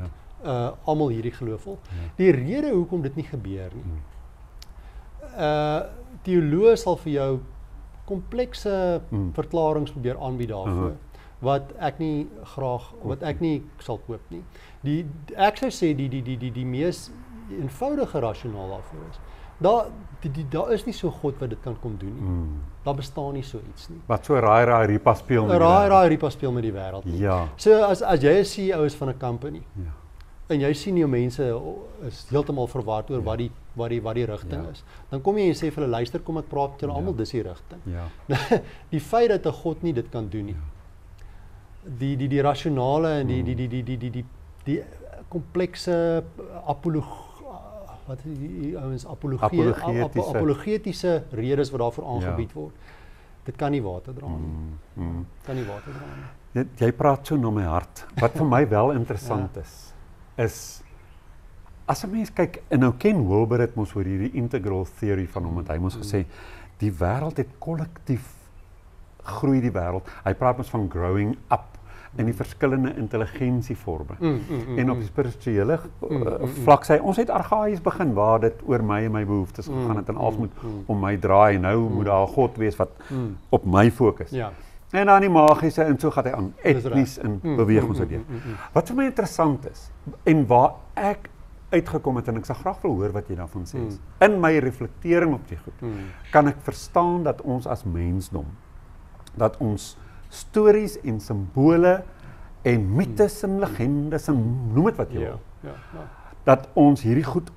almal hierdie geloof volg. Die rede hoekom dit nie gebeur nie. Teoloë sal vir jou komplekse verklaringe probeer aanbied daarvoor wat ek nie sal koop nie. Ek sou sê die mees eenvoudige rasionaal daarvoor is. Daar is nie so God wat dit kan kom doen nie. Daar bestaan nie so iets nie. Wat so raai ripa speel met raai ripa speel met die wêreld nie. Ja. So as jy 'n CEO is van 'n company en jy sien jou mense is heeltemal verward oor wat die rigting is. Dan kom jy en sê vir hulle luister, kom ek praat met julle almal, dis die rigting. Die feit dat 'n God nie dit kan doen nie. Die rasionale en die komplekse apologetiese redes wat daarvoor aangebied word. Dit kan nie water dra nie. Kan nie water dra nie. Jy praat so na my hart. Wat vir my wel interessant is as 'n mens kyk, en nou Ken Wilber het mos oor hierdie integral theory van hom, hy mos gesê die wêreld het kollektief groei die wêreld. Hy praat mos van growing up in die verskillende intelligensievorme. En op die spirituele vlak sê ons het argaïs begin waar dit oor my en my behoeftes gegaan het en alles moet om my draai en nou moet daar 'n God wees wat op my fokus. En dan die magiese en so gaan hy aan etnies en beweeg ons uit. Wat vir my interessant is en waar ek uitgekom het en ek sal graag wil hoor wat jy daarvan sê. In my reflektering op die goed kan ek verstaan dat ons as mensdom dat ons stories en simbole en mites en legendes en noem dit wat jy wil. Dat ons hierdie goed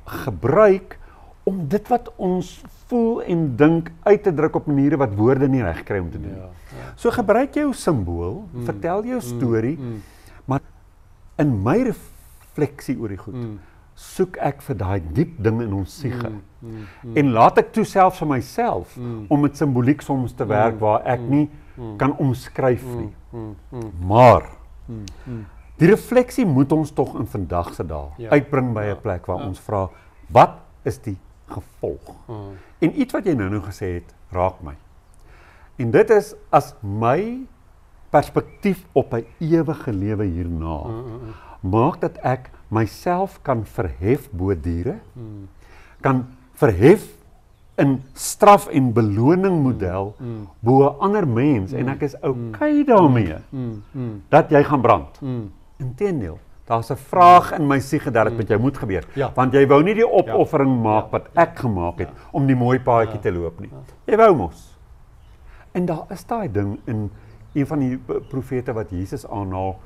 gebruik om dit wat ons voel en dink uit te druk op maniere wat woorde nie reg kry om te doen. So gebruik jou simbool, vertel jou storie, maar in my refleksie oor die goed soek ek vir daai diep ding in ons siege. En laat ek toe selfs vir myself om met simboliek soms te werk waar ek nie kan omskryf nie. Maar die refleksie moet ons tog in vandag se dae uitbring by 'n plek waar ons vra, wat is die gevolg? En iets wat jy nou gesê het, raak my. En dit is as my perspektief op 'n ewige lewe hierna maak dat ek myself kan verhef bo diere, kan verhef in straf en beloning model bo 'n ander mens en ek is okay daarmee dat jy gaan brand. Inteendeel, daar's 'n vraag in my siege dat dit met jou moet gebeur, want jy wou nie die opoffering maak wat ek gemaak het om die mooi paadjie te loop nie. Jy wou mos. En daar is daai ding in een van die profete wat Jesus aanhaal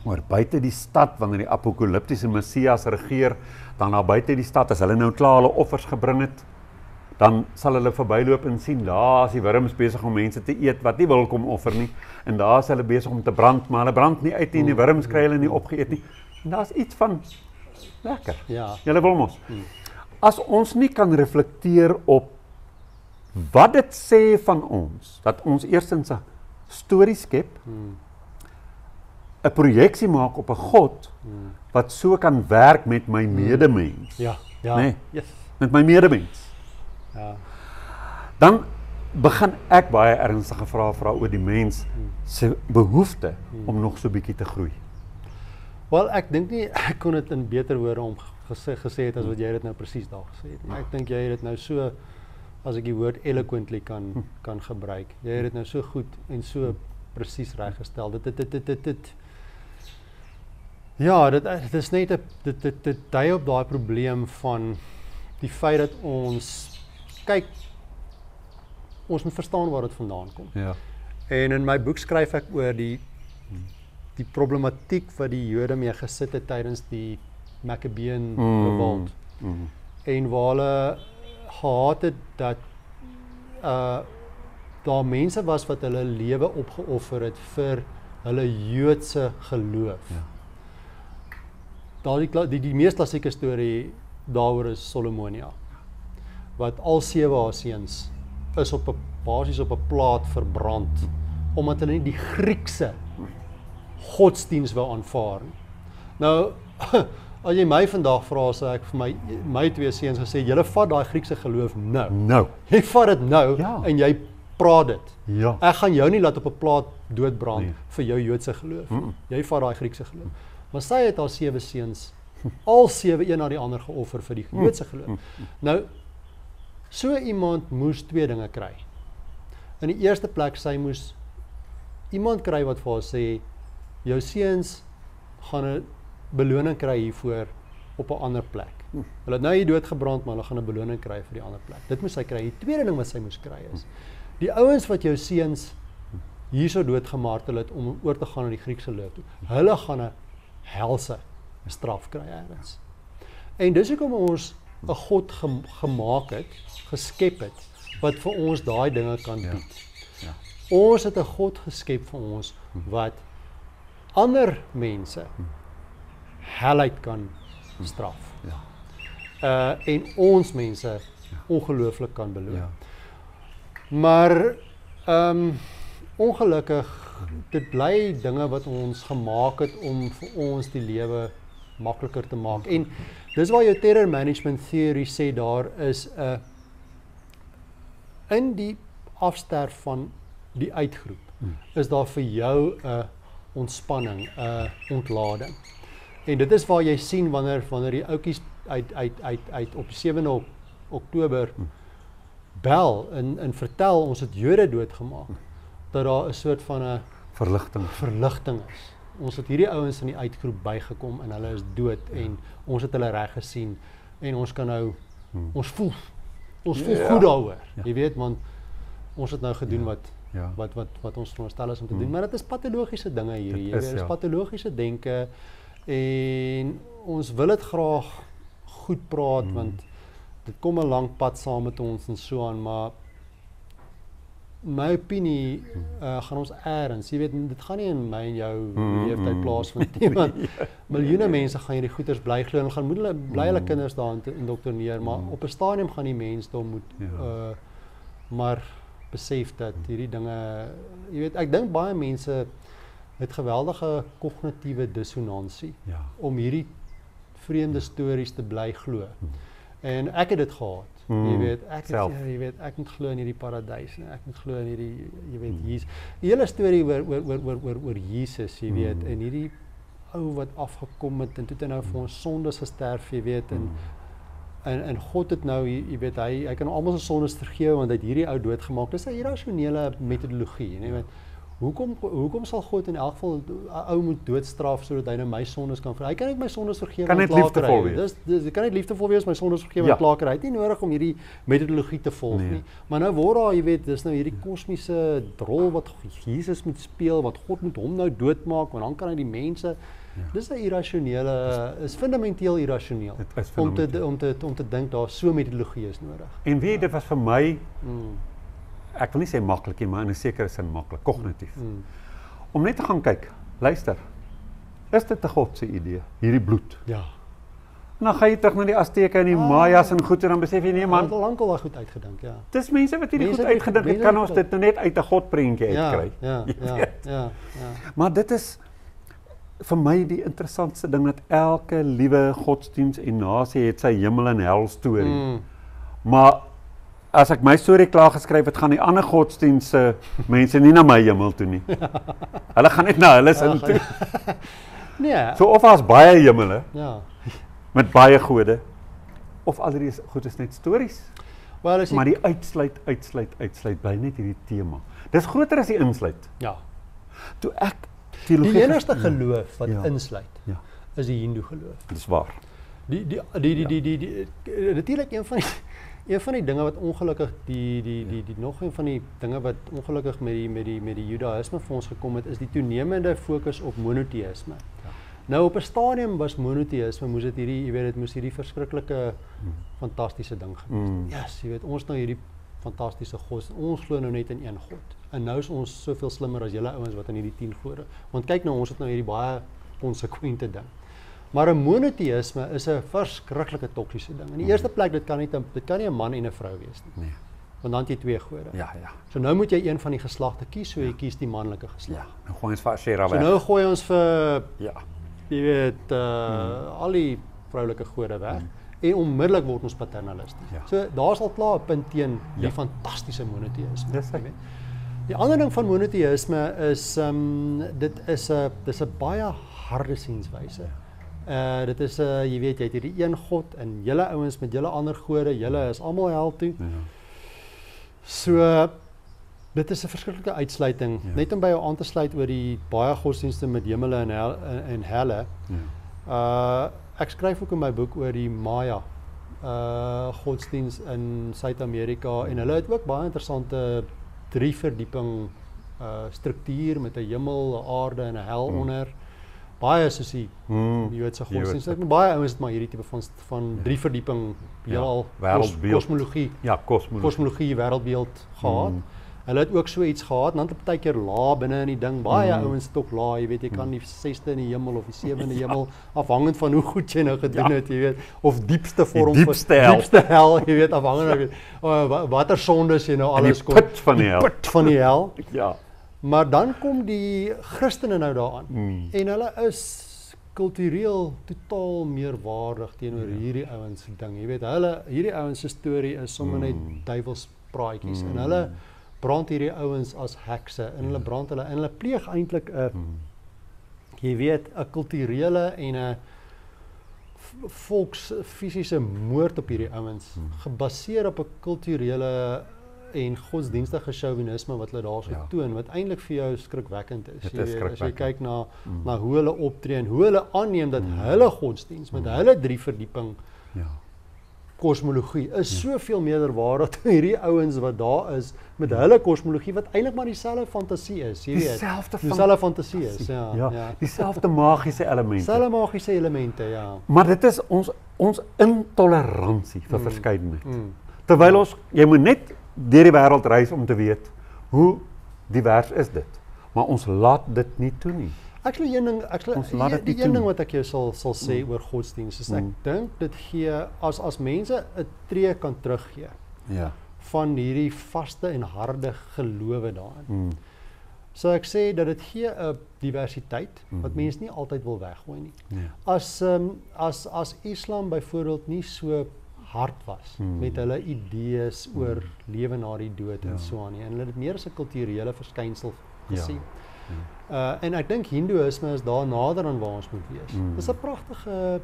oor buite die stad, wanneer die apokaliptiese Messias regeer, dan daar buite die stad, as hulle nou klaar hulle offers gebring het, dan sal hulle verbyloop en sien, daar is die wurms besig om mense te eet wat nie wil kom offer nie, en daar is hulle besig om te brand, maar hulle brand nie uit nie, en die wurms kry hulle nie opgeëet nie, en daar is iets van, lekker, julle wil mos. As ons nie kan reflekteer op wat dit sê van ons, dat ons eerstens 'n storie skep, 'n projeksie maak op 'n God wat so kan werk met my medemens. Nee, met my medemens. Dan begin ek baie ernstige vrae vra oor die mens se behoefte om nog so bietjie te groei. Wel, ek dink nie ek kon dit in beter woorde gesê het as wat jy dit nou presies daar gesê het. Ek dink jy het dit nou so, as ek die woord eloquently kan gebruik. Jy het dit nou so goed en so presies reggestel. Dit is net dit dui op daai probleem van die feit dat ons kyk, ons moet verstaan waar dit vandaan kom. En in my boek skryf ek oor die problematiek wat die Jode mee gesit het tydens die Maccabean revolt. En waar hulle gehad het dat daar mense was wat hulle lewe opgeoffer het vir hulle Joodse geloof. Die mees klassieke storie daaroor is Solomonia, wat al 7 haar seuns is basies op 'n plaat verbrand, omdat hulle nie die Griekse godsdiens wou aanvaar nie. Nou, As jy my vandag vra, sê ek vir my 2 seuns gesê, julle vat daai Griekse geloof nou. Nou. Jy vat dit nou en jy praat dit. Ja. Ek gaan jou nie laat op 'n plaat doodbrand vir jou Joodse geloof. Jy vat daai Griekse geloof. Maar sy het haar 7 seuns, al 7 een na die ander geoffer vir die Joodse geloof. Nou, so iemand moes 2 dinge kry. In die eerste plek, sy moes iemand kry wat vir haar sê, jou seuns gaan 'n beloning kry hiervoor op 'n ander plek. Hulle het nou hier doodgebrand, maar hulle gaan 'n beloning kry vir die ander plek. Dit moes sy kry. Die tweede ding wat sy moes kry is, die ouens wat jou seuns hierso doodgemartel het om oor te gaan na die Griekse geloof toe, hulle gaan 'n helse straf kry ergens. En dis hoekom ons 'n God gemaak het, geskep het, wat vir ons daai dinge kan bied. Ja. Ons het 'n God geskep vir ons wat ander mense helheid kan straf. En ons mense ongelooflik kan beloon. Ja. Maar ongelukkig, dit bly dinge wat ons gemaak het om vir ons die lewe makliker te maak. En dis waar jou terror management theory sê daar is 'n in die afsterf van die uitgroep is daar vir jou 'n ontspanning, 'n ontlading. En dit is waar jy sien wanneer die ouetjies uit op 7 Oktober bel en vertel ons het Jode doodgemaak, dat daar 'n soort van 'n verligting is. Ons het hierdie ouens in die uitgroep bygekom en hulle is dood en ons het hulle reg gesien en ons kan nou ons voel goed daaroor. Jy weet, want ons het nou gedoen wat ons veronderstel is om te doen, maar dit is patologiese dinge hierdie. Jy weet, dit is patologiese denke en ons wil dit graag goed praat want dit kom 'n lang pad saam met ons en so aan, maar my opinie gaan ons erns, jy weet, dit gaan nie in my en jou leeftyd plaasvind nie, want miljoene mense gaan hierdie goeters bly glo en gaan bly hulle kinders daar indoktrineer, maar op 'n stadium gaan die mensdom moet maar besef dat hierdie dinge, jy weet, ek dink baie mense het geweldige kognitiewe dissonansie om hierdie vreemde stories te bly glo. En ek het dit gehad. Jy weet, ek moet glo in hierdie paradys, ek moet glo in hierdie, jy weet, Jesus. Die hele storie oor Jesus, jy weet, en hierdie ou wat afgekom het en toe het hy nou vir ons sondes gesterf, jy weet, en God het nou, jy weet, hy kan almal se sondes vergewe want hy het hierdie ou doodgemaak. Dis 'n irrasionele metodologie, jy weet. Hoekom sal God in elk geval 'n ou moet doodstraf sodat hy nou my sondes kan vergewe? Hy kan net my sondes vergewe en klaar kry. Dis kan net liefdevol wees, my sondes vergewe en klaar kry. Hy het nie nodig om hierdie metodologie te volg nie. Maar nou word daar, jy weet, dis nou hierdie kosmiese rol wat Jesus moet speel, wat God moet hom nou doodmaak, want dan kan hy die mense. Dis 'n irrasionele, is fundamenteel irrasioneel om te dink daar so metodologie is nodig. En weet dit was vir my ek wil nie sê maklik nie, maar in 'n sekere sin maklik, kognitief. Om net te gaan kyk, luister, is dit 'n God se idee, hierdie bloed? Ja. En dan gaan jy terug na die Azteke en die Mayas en goed en dan besef jy nee man, het al lank al daai goed uitgedink, ja. Dis mense wat hierdie goed uitgedink het, kan ons dit nou net uit 'n God prentjie uitkry. Ja. Maar dit is vir my die interessantste ding, dat elke liewe godsdiens en nasie het sy hemel en hel storie. Maar as ek my storie klaar geskryf het, gaan die ander godsdienste mense nie na my hemel toe nie. Hulle gaan net na hulle sin toe. Nee. So of as baie hemele, met baie gode, of al die goed is net stories. Maar die uitsluit bly net hierdie tema. Dis groter as die insluit. Ja. Toe ek teologie, die enigste geloof wat insluit, is die Hindoe geloof. Dis waar. Natuurlik een van die dinge wat ongelukkig nog een van die dinge wat ongelukkig met die Judaïsme vir ons gekom het, is die toenemende fokus op monoteïsme. Nou op 'n stadium was monoteïsme, moes hierdie verskriklike fantastiese ding gewees. Yes, jy weet, ons nou hierdie fantastiese God. Ons glo nou net in een God. En nou is ons soveel slimmer as julle ouens wat in hierdie 10 gode. Want kyk nou, ons het nou hierdie baie konsekwente ding. Maar 'n monoteïsme is 'n verskriklike toksiese ding. In die eerste plek, dit kan nie 'n man en 'n vrou wees nie. Nee. Want dan het jy 2 gode. Ja. So nou moet jy een van die geslagte kies, so jy kies die manlike geslag. Ja, nou gooi ons vir Asherah weg. So nou gooi ons vir jy weet, al die vroulike gode weg en onmiddellik word ons paternalisties. Ja. So daar's al klaar 'n punt teen die Ja. fantastiese monoteïsme. Dis jy weet. Die ander ding van monoteïsme is dit is 'n baie harde sienswyse. Dit is jy weet jy het hierdie een God en julle ouens met julle ander gode, julle is almal hel toe. Ja. So dit is 'n verskriklike uitsluiting. Ja. Net om by jou aan te sluit oor die baie godsdienste met hemele en helle. Ja. Ek skryf ook in my boek oor die Maya godsdiens in Suid-Amerika en hulle het ook baie interessante 3 verdieping struktuur met 'n hemel, 'n aarde en 'n hel onder. Baie soos die Joodse godsdienst. Ek baie ouens het maar hierdie tipe van 3 verdieping heelal kosmologie. Ja, kosmologie wêreldbeeld gehad. Hulle het ook so iets gehad, en dan het baie keer laag binne in die ding. Baie ouens het ook laag, jy weet, jy kan die 6de in die hemel of die 7de hemel, afhangend van hoe goed jy nou gedoen het, jy weet, of diepste vorm van diepste hel, jy weet, afhangend van watter sondes jy nou alles kom. Die put van die hel. Ja. Maar dan kom die Christene nou daaraan. En hulle is kultureel totaal meerwaardig teenoor hierdie ouens se ding. Jy weet, hierdie ouens se storie is sommer net duivelspraatjies en hulle brand hierdie ouens as hekse en hulle brand hulle en hulle pleeg eintlik 'n jy weet 'n kulturele en 'n volks fisiese moord op hierdie ouens gebaseer op 'n kulturele en godsdienstige chauvinisme wat hulle daarso toon wat eintlik vir jou skrikwekkend is. Jy weet, as jy kyk na hoe hulle optree en hoe hulle aanneem dat hulle godsdiens met hulle 3 verdieping kosmologie is soveel meerderwaardig as hierdie ouens wat daar is met hulle kosmologie wat eintlik maar dieselfde fantasie is, jy weet. Dieselfde fantasie is, dieselfde magiese elemente. Dieselfde magiese elemente, ja. Maar dit is ons intoleransie vir verskeidenheid. Terwyl jy moet net deur die wêreld reis om te weet hoe divers is dit. Maar ons laat dit nie toe nie. Die een ding wat ek jou sal sê oor godsdienst is ek dink dit gee as mense 'n tree kan teruggee van hierdie vaste en harde gelowe daarin. So ek sê dat dit gee 'n diversiteit wat mense nie altyd wil weggooi nie. As Islam byvoorbeeld nie so hard was met hulle idees oor lewe na die dood en so aan nie en hulle het meer as 'n kulturele verskynsel gesien. En ek dink Hindoeïsme is daar nader aan waar ons moet wees. Dis 'n pragtige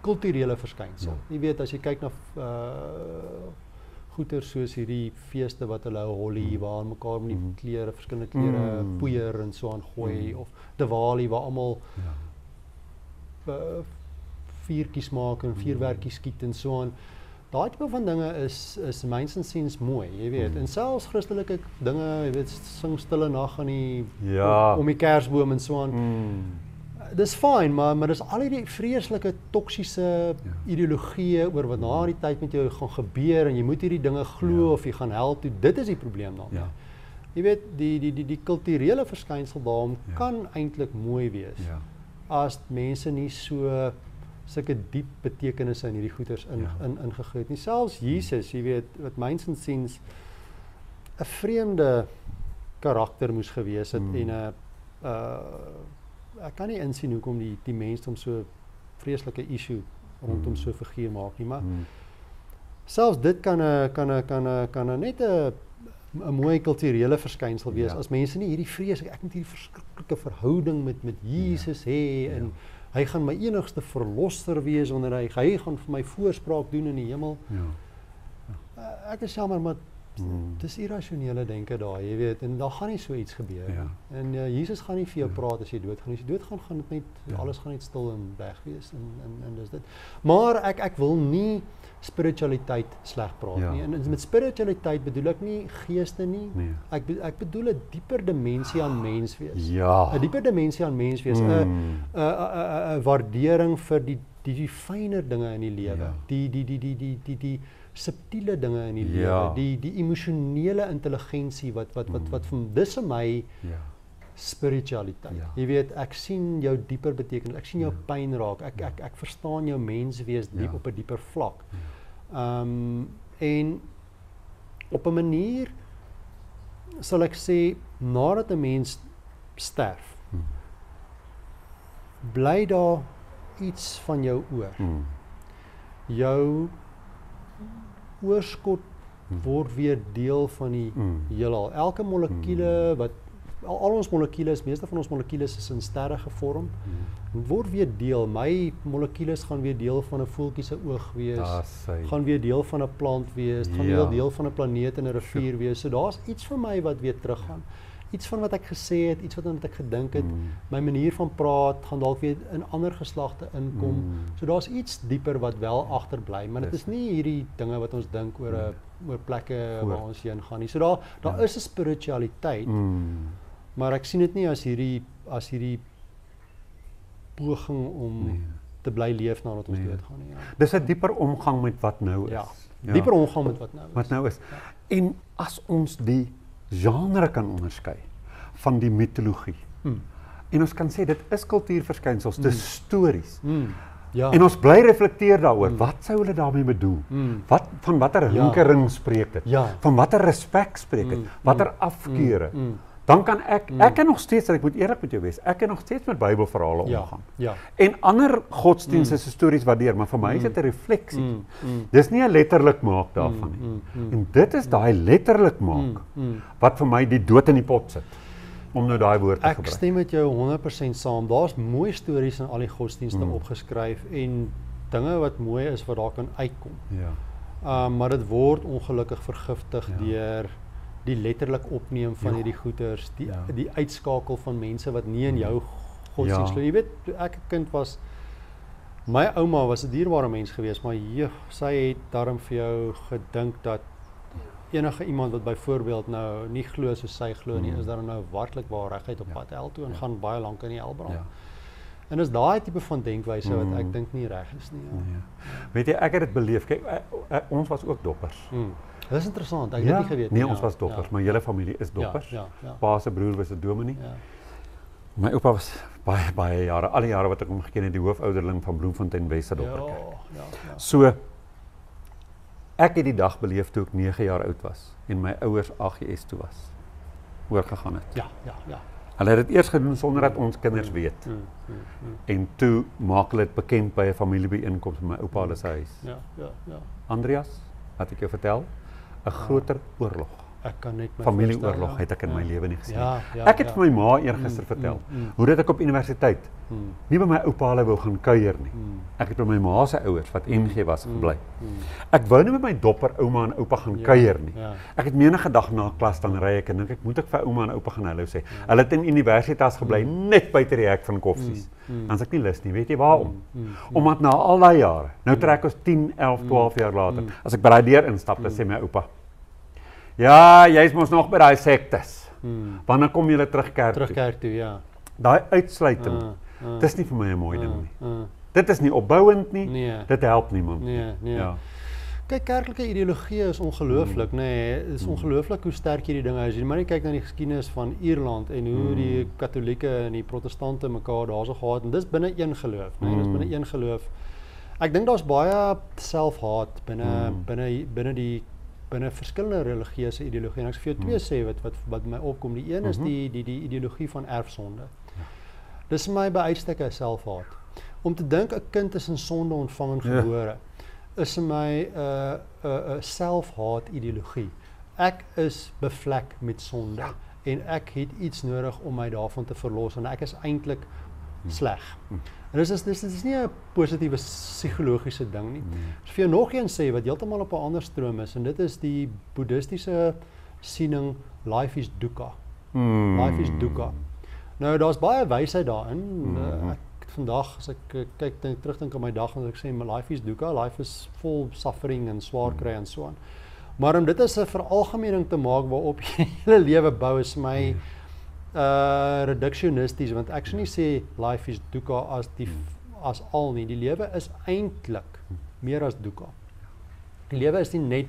kulturele verskynsel. Jy weet as jy kyk na goeie soos hierdie feeste wat hulle Holi waar mekaar met die klere, verskillende klere poeier en so aan gooi of Diwali waar almal vuurtjies maak en vuurwerkies skiet en so aan. Daai tipe van dinge is myns insiens mooi, jy weet. En selfs Christelike dinge, jy weet, sing stille nag aan die om die kersboom en so aan. Dis fyn, maar dis al hierdie vreeslike toksiese ideologieë oor wat na die tyd met jou gaan gebeur en jy moet hierdie dinge glo of jy gaan hel toe. Dit is die probleem daarmee. Jy weet, die kulturele verskynsel daarom kan eintlik mooi wees as mense nie sulke diep betekenisse in hierdie goeters ingegooi het nie. Selfs Jesus, jy weet, wat myns insiens 'n vreemde karakter moes gewees het en ek kan nie insien hoekom die mensdom so vreeslike issue rondom so 'n figuur maak nie, maar selfs dit kan net 'n mooi kulturele verskynsel wees as mense nie hierdie vrees, ek moet hierdie verskriklike verhouding met Jesus hê en hy gaan my enigste verlosser wees wanneer hy gaan vir my voorspraak doen in die hemel. Ek is jammer, maar dis irrasionele denke daar, jy weet, en daar gaan nie so iets gebeur nie. En Jesus gaan nie vir jou praat as jy doodgaan. As jy doodgaan, gaan dit net alles gaan net stil en weg wees en dis dit. Maar ek wil nie spiritualiteit sleg praat nie. En met spiritualiteit bedoel ek nie geeste nie. Ek bedoel 'n dieper dimensie aan mens wees. 'n dieper dimensie aan mens wees, 'n waardering vir die fyner dinge in die lewe. Die subtiele dinge in die lewe, die emosionele intelligensie wat dis vir my spiritualiteit. Jy weet, ek sien jou dieper betekenis, ek sien jou pyn raak, ek verstaan jou menswees diep op 'n dieper vlak. En op 'n manier sal ek sê, nadat 'n mens sterf, bly daar iets van jou oor. Jou oorskot word weer deel van die heelal. Elke molekuule wat al ons molekules, meeste van ons molekules is in sterre gevorm, word weer deel. My molekules gaan weer deel van 'n voeltjie se oog wees, gaan weer deel van 'n plant wees, gaan weer deel van 'n planeet en 'n rivier wees. So daar's iets vir my wat weer teruggaan. Iets van wat ek gesê het, iets wat ek gedink het, my manier van praat gaan dalk weer in ander geslagte inkom. So daar's iets dieper wat wel agterbly, maar dit is nie hierdie dinge wat ons dink oor plekke waar ons heen gaan nie. So daar is 'n spiritualiteit. Maar ek sien dit nie as hierdie poging om te bly leef nadat ons doodgaan nie. Dis 'n dieper omgang met wat nou is. Ja. Dieper omgang met wat nou is. Wat nou is. En as ons die genre kan onderskei van die mitologie. En ons kan sê dit is kultuurverskynsels, dis stories. Ja. En ons bly reflekteer daaroor. Wat sou hulle daarmee bedoel? Van watter hinkering spreek dit? Van watter respek spreek dit? Watter afkeure? Dan kan ek kan nog steeds, ek moet eerlik met jou wees, ek kan nog steeds met Bybelverhale omgaan. En ander godsdienste se stories waardeer, maar vir my is dit 'n refleksie. Dis nie 'n letterlik maak daarvan nie. En dit is daai letterlik maak wat vir my die dood in die pot sit. Om nou daai woord te gebruik. Ek stem met jou 100% saam. Daar's mooi stories in al die godsdienste opgeskryf en dinge wat mooi is wat daar kan uitkom. Maar dit word ongelukkig vergiftig deur die letterlik opneem van hierdie goeters, die uitskakel van mense wat nie in jou godsdienst glo. Jy weet, toe ek 'n kind was, my ouma was 'n dierbare mens geweest, maar sy het daarom vir jou gedink dat enige iemand wat byvoorbeeld nou nie glo soos sy glo nie, is daar nou werklik waar reguit op pad hel toe en gaan baie lank in die hel brand. En is daai tipe van denkwyse wat ek dink nie reg is nie. Weet jy, ek het dit beleef. Kyk, ons was ook doppers. Dis interessant, ek het dit nie geweet nie. Nee, ons was doppers, my hele familie is doppers. Pa se broer was 'n dominee. My oupa was baie jare, al die jare wat ek hom geken het, die hoofouderling van Bloemfontein Wes se dopperkerk. So ek het die dag beleef toe ek 9 jaar oud was en my ouers AGS toe was. Oorgegaan het. Hulle het dit eers gedoen sonder dat ons kinders weet. En toe maak hulle dit bekend by 'n familiebyeenkoms by my oupa se huis. Andreas, wat ek jou vertel, 'n groter oorlog. Ek kan net my familieoorlog het ek in my lewe nie gesien. Ek het vir my ma eergister vertel hoe dit ek op universiteit nie by my oupa hulle wou gaan kuier nie. Ek het by my ma se ouers wat NG was gebly. Ek wou nie met my dopper ouma en oupa gaan kuier nie. Ek het menige dag na klas dan ry ek en dink ek moet ek vir ouma en oupa gaan hallo sê. Hulle het in universitas gebly net buite die hek van Koffsies. Dan ek nie lus nie, weet jy waarom? Omdat na al daai jare, nou trek ons 10, 11, 12 jaar later. As ek by daai deur instap, dan sê my oupa, ja, jy's mos nog by daai sektes. Wanneer kom jy terug kerk toe? Terug kerk toe, Daai uitsluiting, dis nie vir my 'n mooi ding nie. Dit is nie opbouend nie, dit help niemand. Kyk, kerklike ideologie is ongelooflik, Dit is ongelooflik hoe sterk hierdie dinge is. Jy moet net kyk na die geskiedenis van Ierland en hoe die Katolieke en die Protestante mekaar daarso gehad en dis binne een geloof, Dis binne een geloof. Ek dink daar's baie selfhaat binne verskillende religieuse ideologieë. En ek sal vir jou twee sê wat my opkom. Die een is die ideologie van erfsonde. Dis vir my by uitstek selfhaat. Om te dink 'n kind is in sonde ontvang en gebore, is vir my 'n selfhaat ideologie. Ek is bevlek met sonde en ek het iets nodig om my daarvan te verlos en ek is eintlik sleg. En dis is nie 'n positiewe psigologiese ding nie. As vir jou nog een sê wat heeltemal op 'n ander stroom is en dit is die boeddhistiese siening life is dukkha. Life is dukkha. Nou daar's baie wysheid daarin. Ek vandag as ek terugdink aan my dag en ek sê my life is dukkha, life is vol suffering en swaar kry en so aan. Maar om dit as 'n veralgemening te maak waarop jy hele lewe bou is my reductionisties, want ek sou nie sê life is dukkha as al nie. Die lewe is eintlik meer as dukkha. Die lewe is nie net,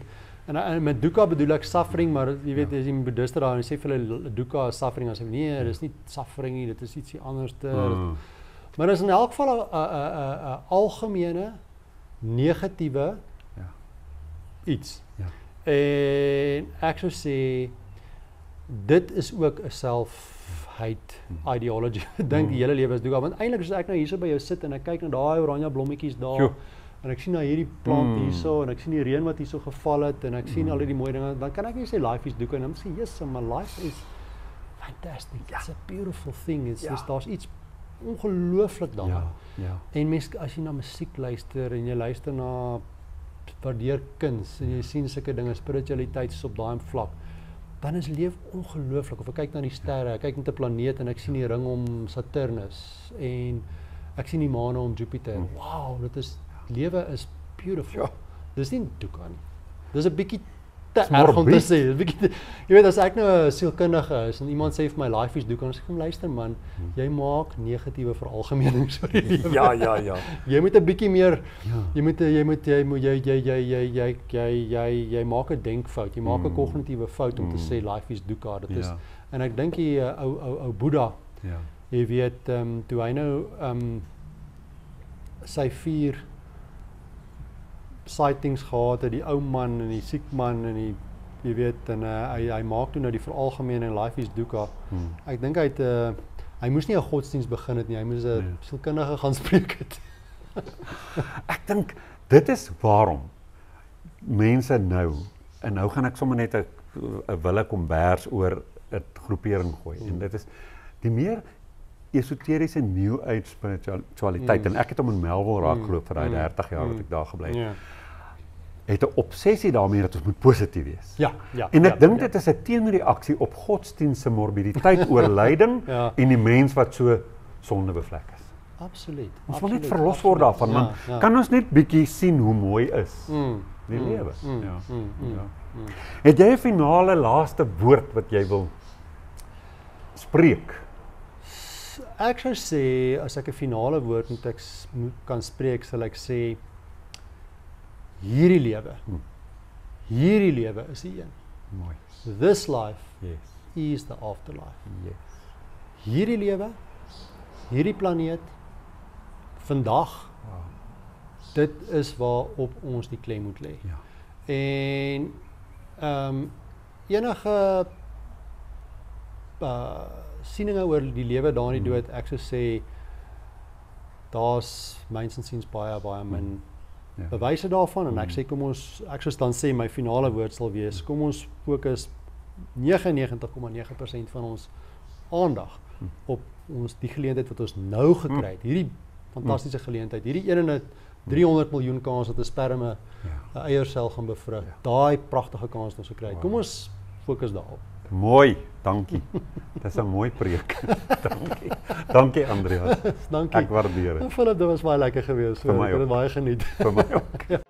en met dukkha bedoel ek suffering, maar jy weet, as jy met boeddhiste daar en sê vir hulle dukkha is suffering, as jy nee, dis nie suffering nie, dit is ietsie anders. Maar dit is in elk geval 'n algemene negatiewe iets. En ek sou sê dit is ook 'n self-hate ideology. Ek dink die hele lewe is doeka, want eintlik as ek nou hierso by jou sit en ek kyk na daai oranje blommetjies daar, Jo. en ek sien nou hierdie plant hierso en ek sien die reën wat hierso geval het en ek sien al die mooi dinge, dan kan ek nie sê life is doeka en dan sê yes, my life is fantastic. It's a beautiful thing. Daar's iets ongelooflik daarin. Ja. En mens as jy na musiek luister en jy luister na waardeer kuns en jy sien sulke dinge, spiritualiteit is op daai vlak, dan is leef ongelooflik. Of ek kyk na die sterre, ek kyk net 'n planeet en ek sien die ring om Saturnus en ek sien die maan om Jupiter. Wow, lewe is beautiful. Ja. Dis nie doeka nie. Dis 'n bietjie te erg om te sê. Jy weet, as ek nou 'n sielkundige is en iemand sê vir my life is doeka, dan sê ek, luister man, jy maak negatiewe veralgemenings oor die lewe. Ja. Jy moet 'n bietjie meer, jy maak 'n denkfout, jy maak 'n kognitiewe fout om te sê life is doeka. Dit is, en ek dink die ou Boeddha, jy weet, toe hy nou sy 4 sightings gehad het, die ou man en die siek man en die, jy weet, en hy maak toe nou die veralgemening life is doeka. Ek dink hy moes nie 'n godsdienst begin het nie, hy moes 'n sielkundige gaan spreek het. Ek dink dit is waarom mense nou, en nou gaan ek sommer net 'n wille kombers oor 'n groepering gooi, en dit is die meer esoteriese New Age spiritualiteit, en ek het hom in Melville raak geloop vir daai 30 jaar wat ek daar gebly het, het 'n obsessie daarmee dat ons moet positief wees. En ek dink dit is 'n teenreaksie op godsdienst se morbiditeit oor lyding en die mens wat so sondebevlek is. Absoluut. Ons wil net verlos word daarvan, man. Kan ons net bietjie sien hoe mooi is die lewe? Het jy 'n finale laaste woord wat jy wil spreek? Ek sou sê, as ek 'n finale woord kan spreek, sal ek sê, hierdie lewe is die een. Mooi. This life is the afterlife. Hierdie lewe, hierdie planeet, vandag, dit is waarop ons die klem moet lê. En enige sieninge oor die lewe daar in die dood, ek sou sê, daar's myns insiens baie min bewyse daarvan, en ek sê, ek sou dan sê, my finale woord sal wees, kom ons fokus 99,9% van ons aandag op die geleentheid wat ons nou gekry het, hierdie fantastiese geleentheid, hierdie een in 'n 300 miljoen kans dat 'n sperm 'n eiersel gaan bevrug, daai pragtige kans wat ons gekry het. Kom ons fokus daarop. Mooi, dankie. Dis 'n mooi preek. Dankie Andreas. Dankie. Ek waardeer dit. Philip, dit was baie lekker geweest. Ek het dit baie geniet. Vir my ook.